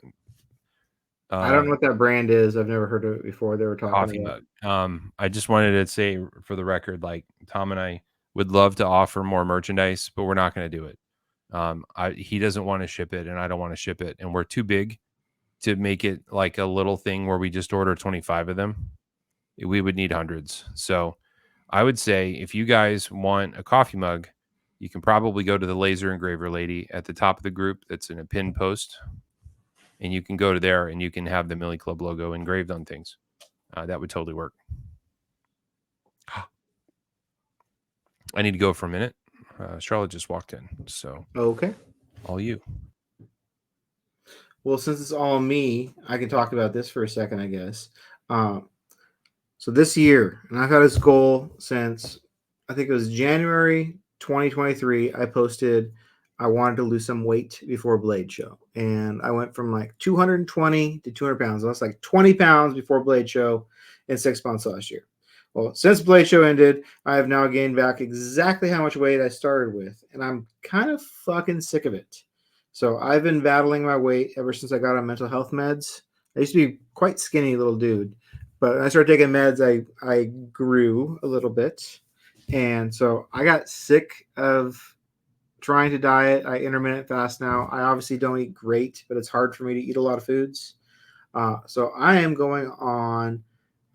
I don't know what that brand is. I've never heard of it before. They were talking coffee about mug. I just wanted to say for the record, like Tom and I would love to offer more merchandise, but we're not going to do it. He doesn't want to ship it, and I don't want to ship it, and we're too big to make it like a little thing where we just order 25 of them. We would need hundreds. So I would say if you guys want a coffee mug, you can probably go to the laser engraver lady at the top of the group that's in a pinned post, and you can go to there and you can have the Millie Club logo engraved on things. That would totally work. I need to go for a minute. Charlotte just walked in, so okay. All you. Well, since it's all me, I can talk about this for a second, I guess. So this year, and I've had this goal since I think it was January 2023. I posted I wanted to lose some weight before Blade Show, and I went from like 220 to 200 pounds. I lost like 20 pounds before Blade Show in 6 months last year. Well, since Blade Show ended, I have now gained back exactly how much weight I started with, and I'm kind of fucking sick of it. So I've been battling my weight ever since I got on mental health meds. I used to be quite skinny little dude, but when I started taking meds, I grew a little bit, and so I got sick of trying to diet. I intermittent fast now. I obviously don't eat great, but it's hard for me to eat a lot of foods. So I am going on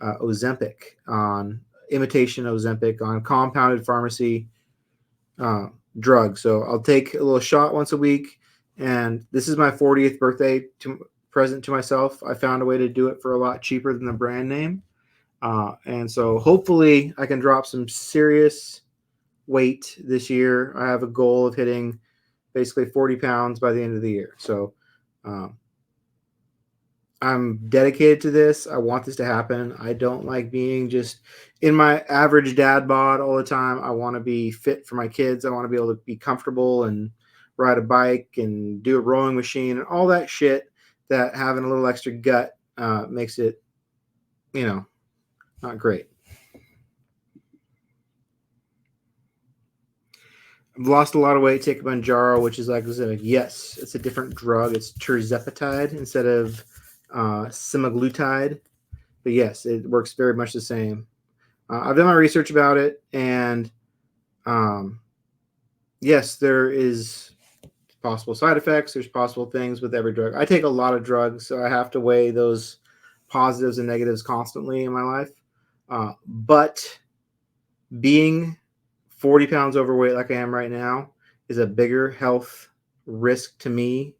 Ozempic, on imitation Ozempic, on compounded pharmacy drug. So I'll take a little shot once a week, and this is my 40th birthday present to myself. I found a way to do it for a lot cheaper than the brand name, and so hopefully I can drop some serious weight this year. I have a goal of hitting basically 40 pounds by the end of the year. So I'm dedicated to this. I want this to happen. I don't like being just in my average dad bod all the time. I want to be fit for my kids. I want to be able to be comfortable and ride a bike and do a rowing machine and all that shit that having a little extra gut makes it, not great. I've lost a lot of weight. Take Manjaro, which is like, yes, it's a different drug. It's tirzepatide instead of semaglutide, but yes, it works very much the same. I've done my research about it, and yes, there is possible side effects. There's possible things with every drug. I take a lot of drugs, so I have to weigh those positives and negatives constantly in my life. But being 40 pounds overweight like I am right now is a bigger health risk to me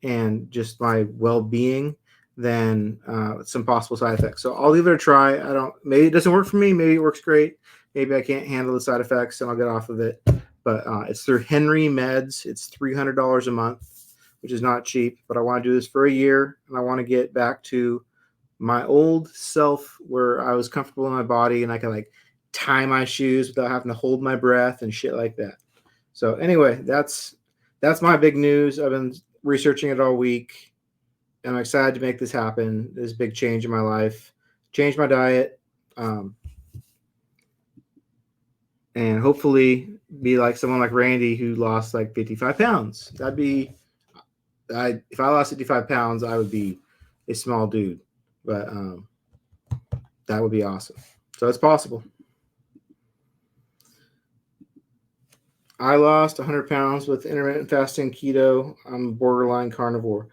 and just my well-being than some possible side effects. So I'll leave it a try. Maybe it doesn't work for me. Maybe it works great. Maybe I can't handle the side effects and I'll get off of it. But it's through Henry Meds. It's $300 a month, which is not cheap. But I want to do this for a year, and I want to get back to my old self where I was comfortable in my body and I could like tie my shoes without having to hold my breath and shit like that. So anyway, that's my big news. I've been researching it all week. I'm excited to make this happen. This big change in my life, change my diet, and hopefully be like someone like Randy who lost like 55 pounds. If I lost 55 pounds, I would be a small dude, but that would be awesome. So it's possible. I lost 100 pounds with intermittent fasting keto. I'm borderline carnivore.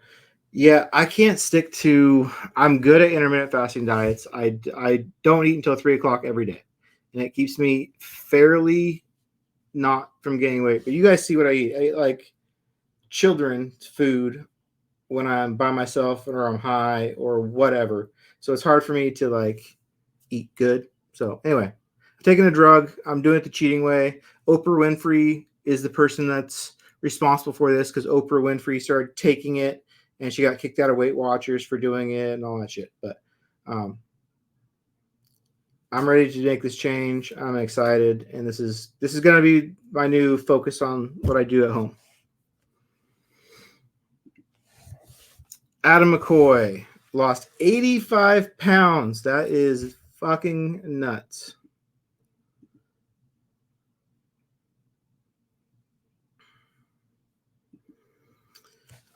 Yeah, I can't stick to. I'm good at intermittent fasting diets. I don't eat until 3 o'clock every day, and it keeps me fairly not from gaining weight. But you guys see what I eat. I eat like children's food when I'm by myself or I'm high or whatever. So it's hard for me to like eat good. So anyway, I'm taking a drug. I'm doing it the cheating way. Oprah Winfrey is the person that's responsible for this because Oprah Winfrey started taking it and she got kicked out of Weight Watchers for doing it and all that shit. But I'm ready to make this change. I'm excited, and this is going to be my new focus on what I do at home. Adam McCoy lost 85 pounds. That is fucking nuts.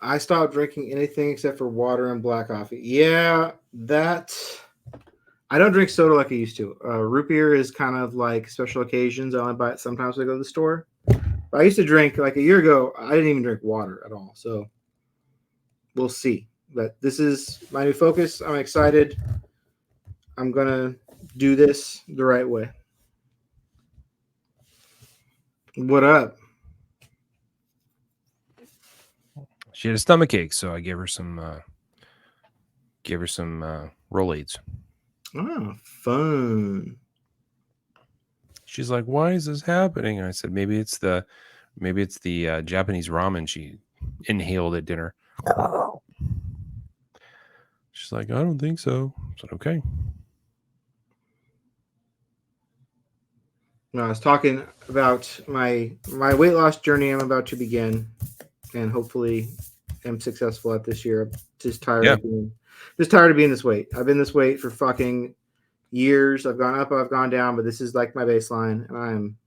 I stopped drinking anything except for water and black coffee. Yeah, I don't drink soda like I used to. Root beer is kind of like special occasions. I only buy it sometimes when I go to the store. But I used to drink like a year ago. I didn't even drink water at all. So we'll see. But this is my new focus. I'm excited. I'm going to do this the right way. What up? She had a stomach ache, so I gave her some Rolaids. Oh, fun. She's like, "Why is this happening?" And I said, "Maybe it's the Japanese ramen she inhaled at dinner." She's like, "I don't think so." I said, "Okay." No, I was talking about my weight loss journey I'm about to begin, and hopefully am successful at this year. I'm just tired of being this weight. I've been this weight for fucking years. I've gone up, I've gone down, but this is like my baseline, and I'm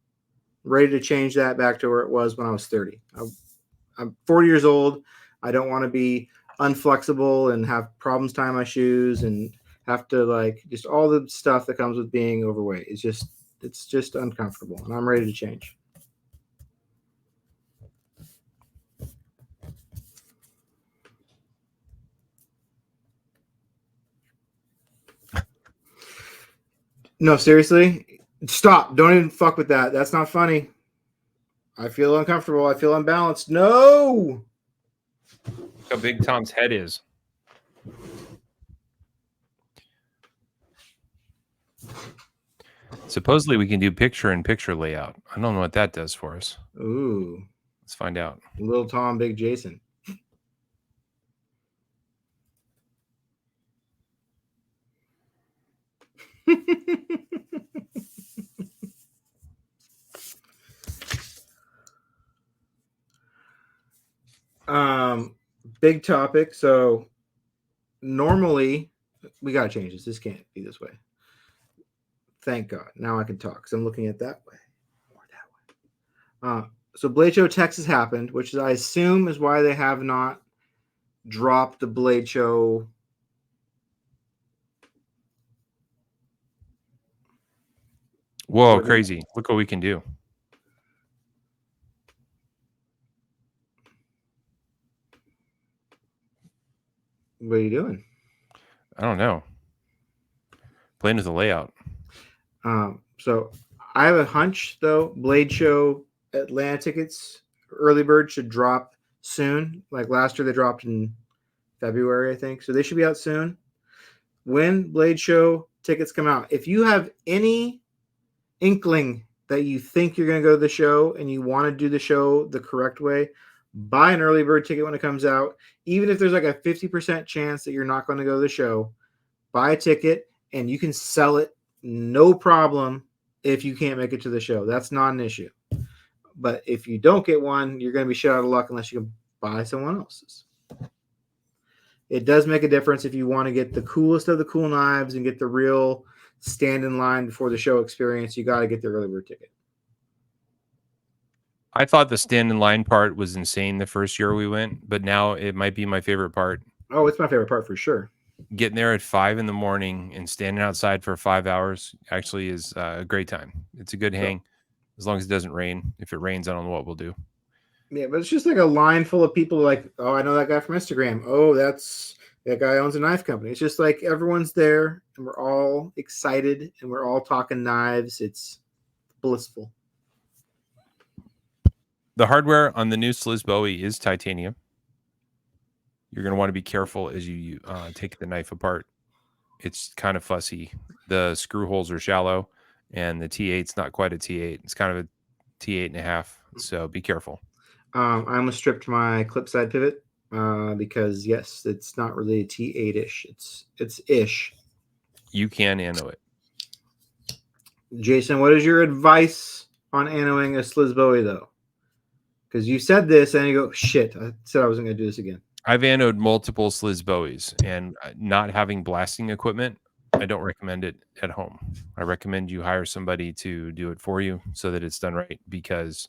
ready to change that back to where it was when I was 30. I'm 40 years old. I don't want to be unflexible and have problems tying my shoes and have to like just all the stuff that comes with being overweight. It's just uncomfortable, and I'm ready to change. No, seriously, stop. Don't even fuck with that. That's not funny. I feel uncomfortable. I feel unbalanced. No. Look how big Tom's head is. Supposedly we can do picture-in-picture layout. I don't know what that does for us. Ooh. Let's find out. Little Tom, Big Jason. Big topic. So normally we gotta change this. This can't be this way. Thank God. Now I can talk because I'm looking at that way or that way. So Blade Show Texas happened, which I assume is why they have not dropped the Blade Show. Whoa, crazy. Look what we can do. What are you doing? I don't know. Playing with the layout. So I have a hunch, though. Blade Show Atlanta tickets, early bird should drop soon. Like last year, they dropped in February, I think. So they should be out soon. When Blade Show tickets come out, if you have any inkling that you think you're going to go to the show and you want to do the show the correct way, buy an early bird ticket when it comes out. Even if there's like a 50% chance that you're not going to go to the show, buy a ticket and you can sell it no problem if you can't make it to the show. That's not an issue. But if you don't get one, you're going to be shit out of luck unless you can buy someone else's. It does make a difference if you want to get the coolest of the cool knives and get the real stand in line before the show experience. You got to get the early bird ticket. I thought the stand in line part was insane the first year we went, but now it might be my favorite part. Oh, it's my favorite part for sure. Getting there at 5 a.m. and standing outside for 5 hours actually is a great time. It's a good hang, as long as it doesn't rain. If it rains, I don't know what we'll do. Yeah, but it's just like a line full of people like, oh, I know that guy from Instagram. Oh, that guy owns a knife company. It's just like everyone's there and we're all excited and we're all talking knives. It's blissful. The hardware on the new Sliz Bowie is titanium. You're going to want to be careful as you take the knife apart. It's kind of fussy. The screw holes are shallow, and the T8's not quite a T8. It's kind of a T8.5, so be careful. I almost stripped my clip side pivot because, yes, it's not really a T8-ish. It's ish. You can anno it. Jason, what is your advice on annoing a Sliz Bowie, though? Because you said this, and you go, shit, I said I wasn't going to do this again. I've annoed multiple Sliz Bowies, and not having blasting equipment, I don't recommend it at home. I recommend you hire somebody to do it for you so that it's done right, because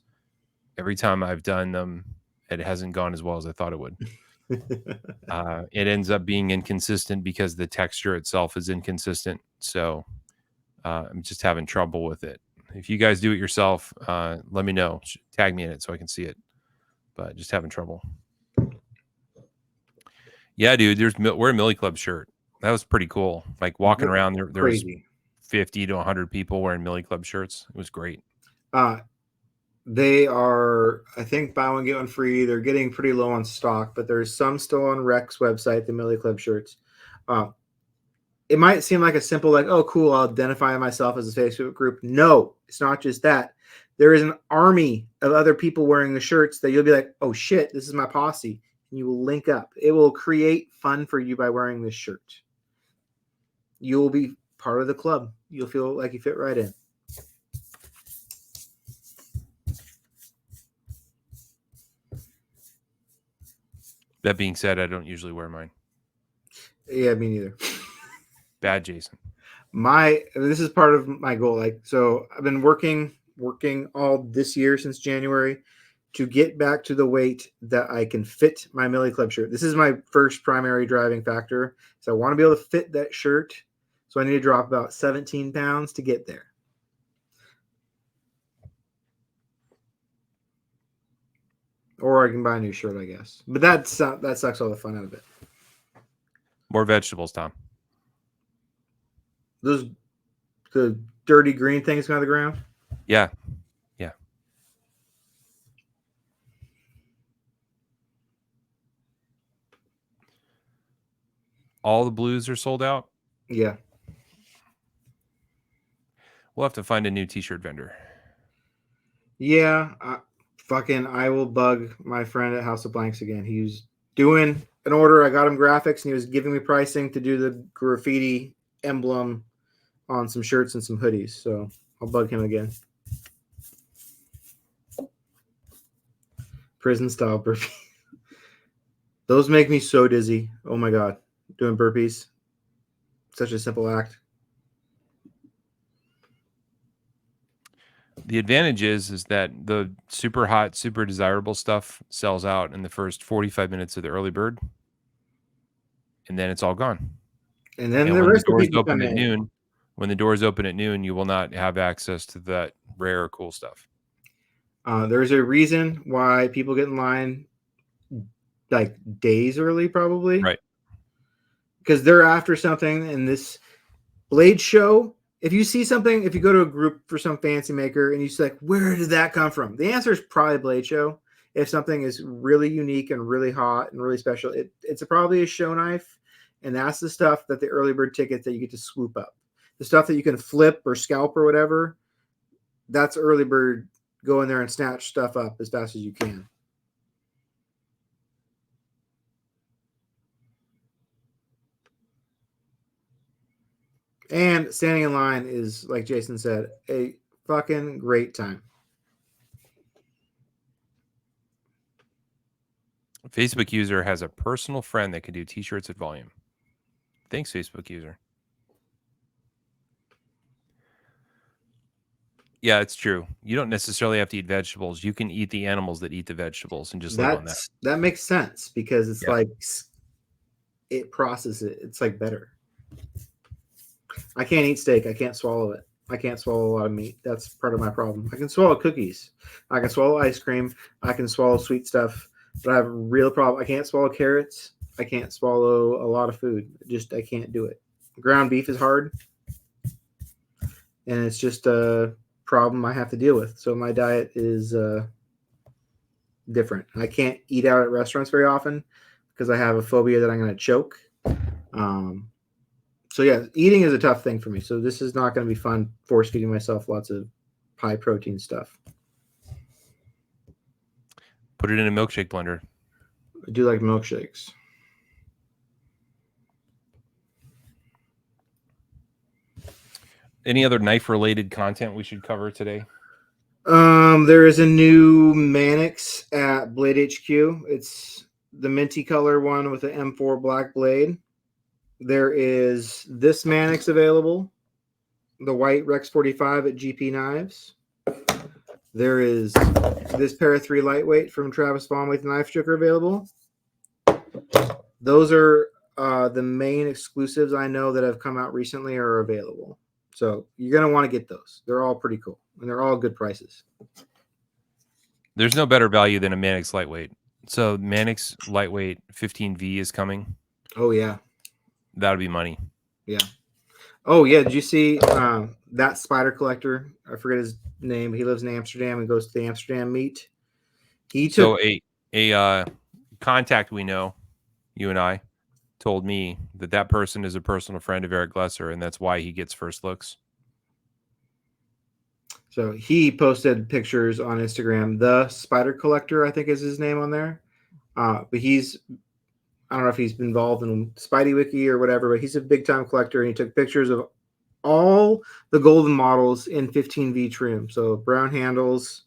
every time I've done them, it hasn't gone as well as I thought it would. It ends up being inconsistent because the texture itself is inconsistent. So I'm just having trouble with it. If you guys do it yourself, let me know. Tag me in it so I can see it. But just having trouble. Yeah, dude. We're a Millie Club shirt. That was pretty cool. Like walking around, there was 50 to 100 people wearing Millie Club shirts. It was great. They are, I think, buy one get one free. They're getting pretty low on stock, but there's some still on Rex website. The Millie Club shirts. It might seem like a simple, like, oh, cool, I'll identify myself as a Facebook group. No, it's not just that. There is an army of other people wearing the shirts that you'll be like, oh shit, this is my posse. And you will link up. It will create fun for you by wearing this shirt. You will be part of the club. You'll feel like you fit right in. That being said, I don't usually wear mine. Yeah, me neither. Bad Jason. This is part of my goal. Like, so I've been working all this year since January to get back to the weight that I can fit my Millie Club shirt. This is my first primary driving factor. So I want to be able to fit that shirt. So I need to drop about 17 pounds to get there. Or I can buy a new shirt, I guess. But that sucks all the fun out of it. More vegetables, Tom. The dirty green things on the ground? Yeah. All the blues are sold out? Yeah. We'll have to find a new t-shirt vendor. Yeah. I will bug my friend at House of Blanks again. He was doing an order. I got him graphics, and he was giving me pricing to do the graffiti emblem on some shirts and some hoodies. So I'll bug him again. Prison style burpees. Those make me so dizzy. Oh my God. Doing burpees. Such a simple act. The advantage is that the super hot, super desirable stuff sells out in the first 45 minutes of the early bird. And then it's all gone. And then the rest of the people open at noon. When the doors open at noon, you will not have access to that rare, cool stuff. There's a reason why people get in line like days early, probably. Right. Because they're after something. And this Blade Show, if you see something, if you go to a group for some fancy maker and you say, like, where did that come from? The answer is probably Blade Show. if something is really unique and really hot and really special, it's probably a show knife, and that's the stuff that the early bird tickets that you get to swoop up. The stuff that you can flip or scalp or whatever, that's early bird. Go in there and snatch stuff up as fast as you can. And standing in line is, like Jason said, a fucking great time. Facebook user has a personal friend that can do t-shirts at volume. Thanks, Facebook user. Yeah, it's true. You don't necessarily have to eat vegetables. You can eat the animals that eat the vegetables and just live on that. That makes sense because it's like it processes it. It's like better. I can't eat steak. I can't swallow it. I can't swallow a lot of meat. That's part of my problem. I can swallow cookies. I can swallow ice cream. I can swallow sweet stuff. But I have a real problem. I can't swallow carrots. I can't swallow a lot of food. I can't do it. Ground beef is hard. And it's just a problem I have to deal with. So my diet is different. I can't eat out at restaurants very often because I have a phobia that I'm going to choke. So yeah, eating is a tough thing for me. So this is not going to be fun force feeding myself lots of high protein stuff. Put it in a milkshake blender. I do like milkshakes. Any other knife related content we should cover today? There is a new Mannix at Blade HQ. It's the minty color one with the M4 black blade. There is this Mannix available, the white Rex 45 at GP Knives. There is this para 3 lightweight from Travis Vaughn with Knife Joker available. Those are the main exclusives I know that have come out recently are available. So you're going to want to get those. They're all pretty cool, and they're all good prices. There's no better value than a Mannix lightweight. So Mannix lightweight 15V is coming. Oh, yeah. That'll be money. Yeah. Oh, yeah. Did you see that spider collector? I forget his name. He lives in Amsterdam and goes to the Amsterdam meet. He took a contact we know, you and I, told me that person is a personal friend of Eric Glesser, and that's why he gets first looks. So he posted pictures on Instagram. The Spider Collector, I think, is his name on there. But I don't know if he's been involved in Spidey Wiki or whatever, but he's a big time collector, and he took pictures of all the golden models in 15V trim. So brown handles,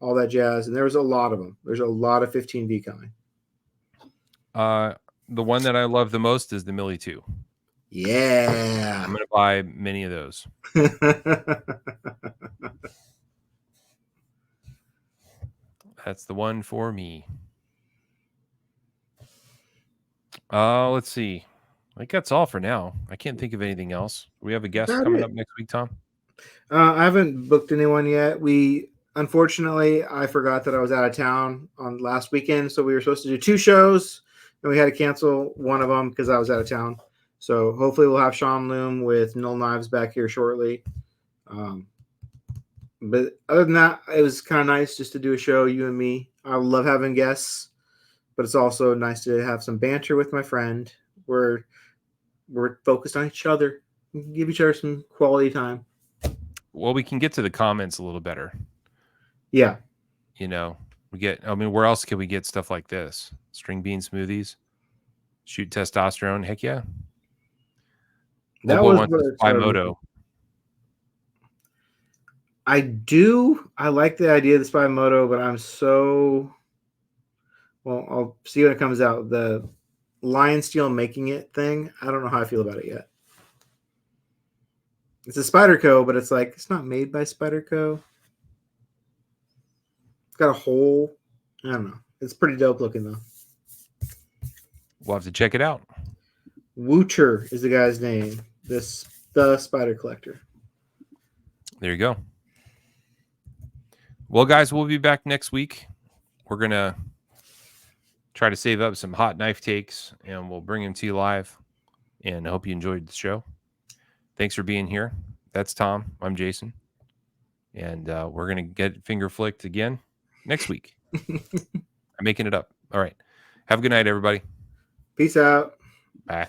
all that jazz. And there was a lot of them. There's a lot of 15V coming. The one that I love the most is the Millie 2. Yeah. I'm going to buy many of those. That's the one for me. Let's see. I think that's all for now. I can't think of anything else. We have a guest coming up next week, Tom? I haven't booked anyone yet. Unfortunately, I forgot that I was out of town on last weekend, so we were supposed to do 2 shows, and we had to cancel one of them because I was out of town. So hopefully we'll have Sean Loom with Null Knives back here shortly. But other than that, it was kind of nice just to do a show, you and me. I love having guests, but it's also nice to have some banter with my friend. We're focused on each other. We can give each other some quality time. Well, we can get to the comments a little better. Yeah. Where else can we get stuff like this? String bean smoothies, shoot testosterone. Heck yeah. That Obo was wants a spy moto. I like the idea of the spy moto, but I'll see when it comes out. The Lion Steel making it thing, I don't know how I feel about it yet. It's a Spyderco, but it's not made by Spyderco. It's got a hole. I don't know. It's pretty dope looking though. We'll have to check it out. Woocher is the guy's name. The Spider Collector. There you go. Well, guys, we'll be back next week. We're going to try to save up some hot knife takes, and we'll bring them to you live. And I hope you enjoyed the show. Thanks for being here. That's Tom. I'm Jason. And we're going to get finger flicked again next week. I'm making it up. All right. Have a good night, everybody. Peace out. Bye.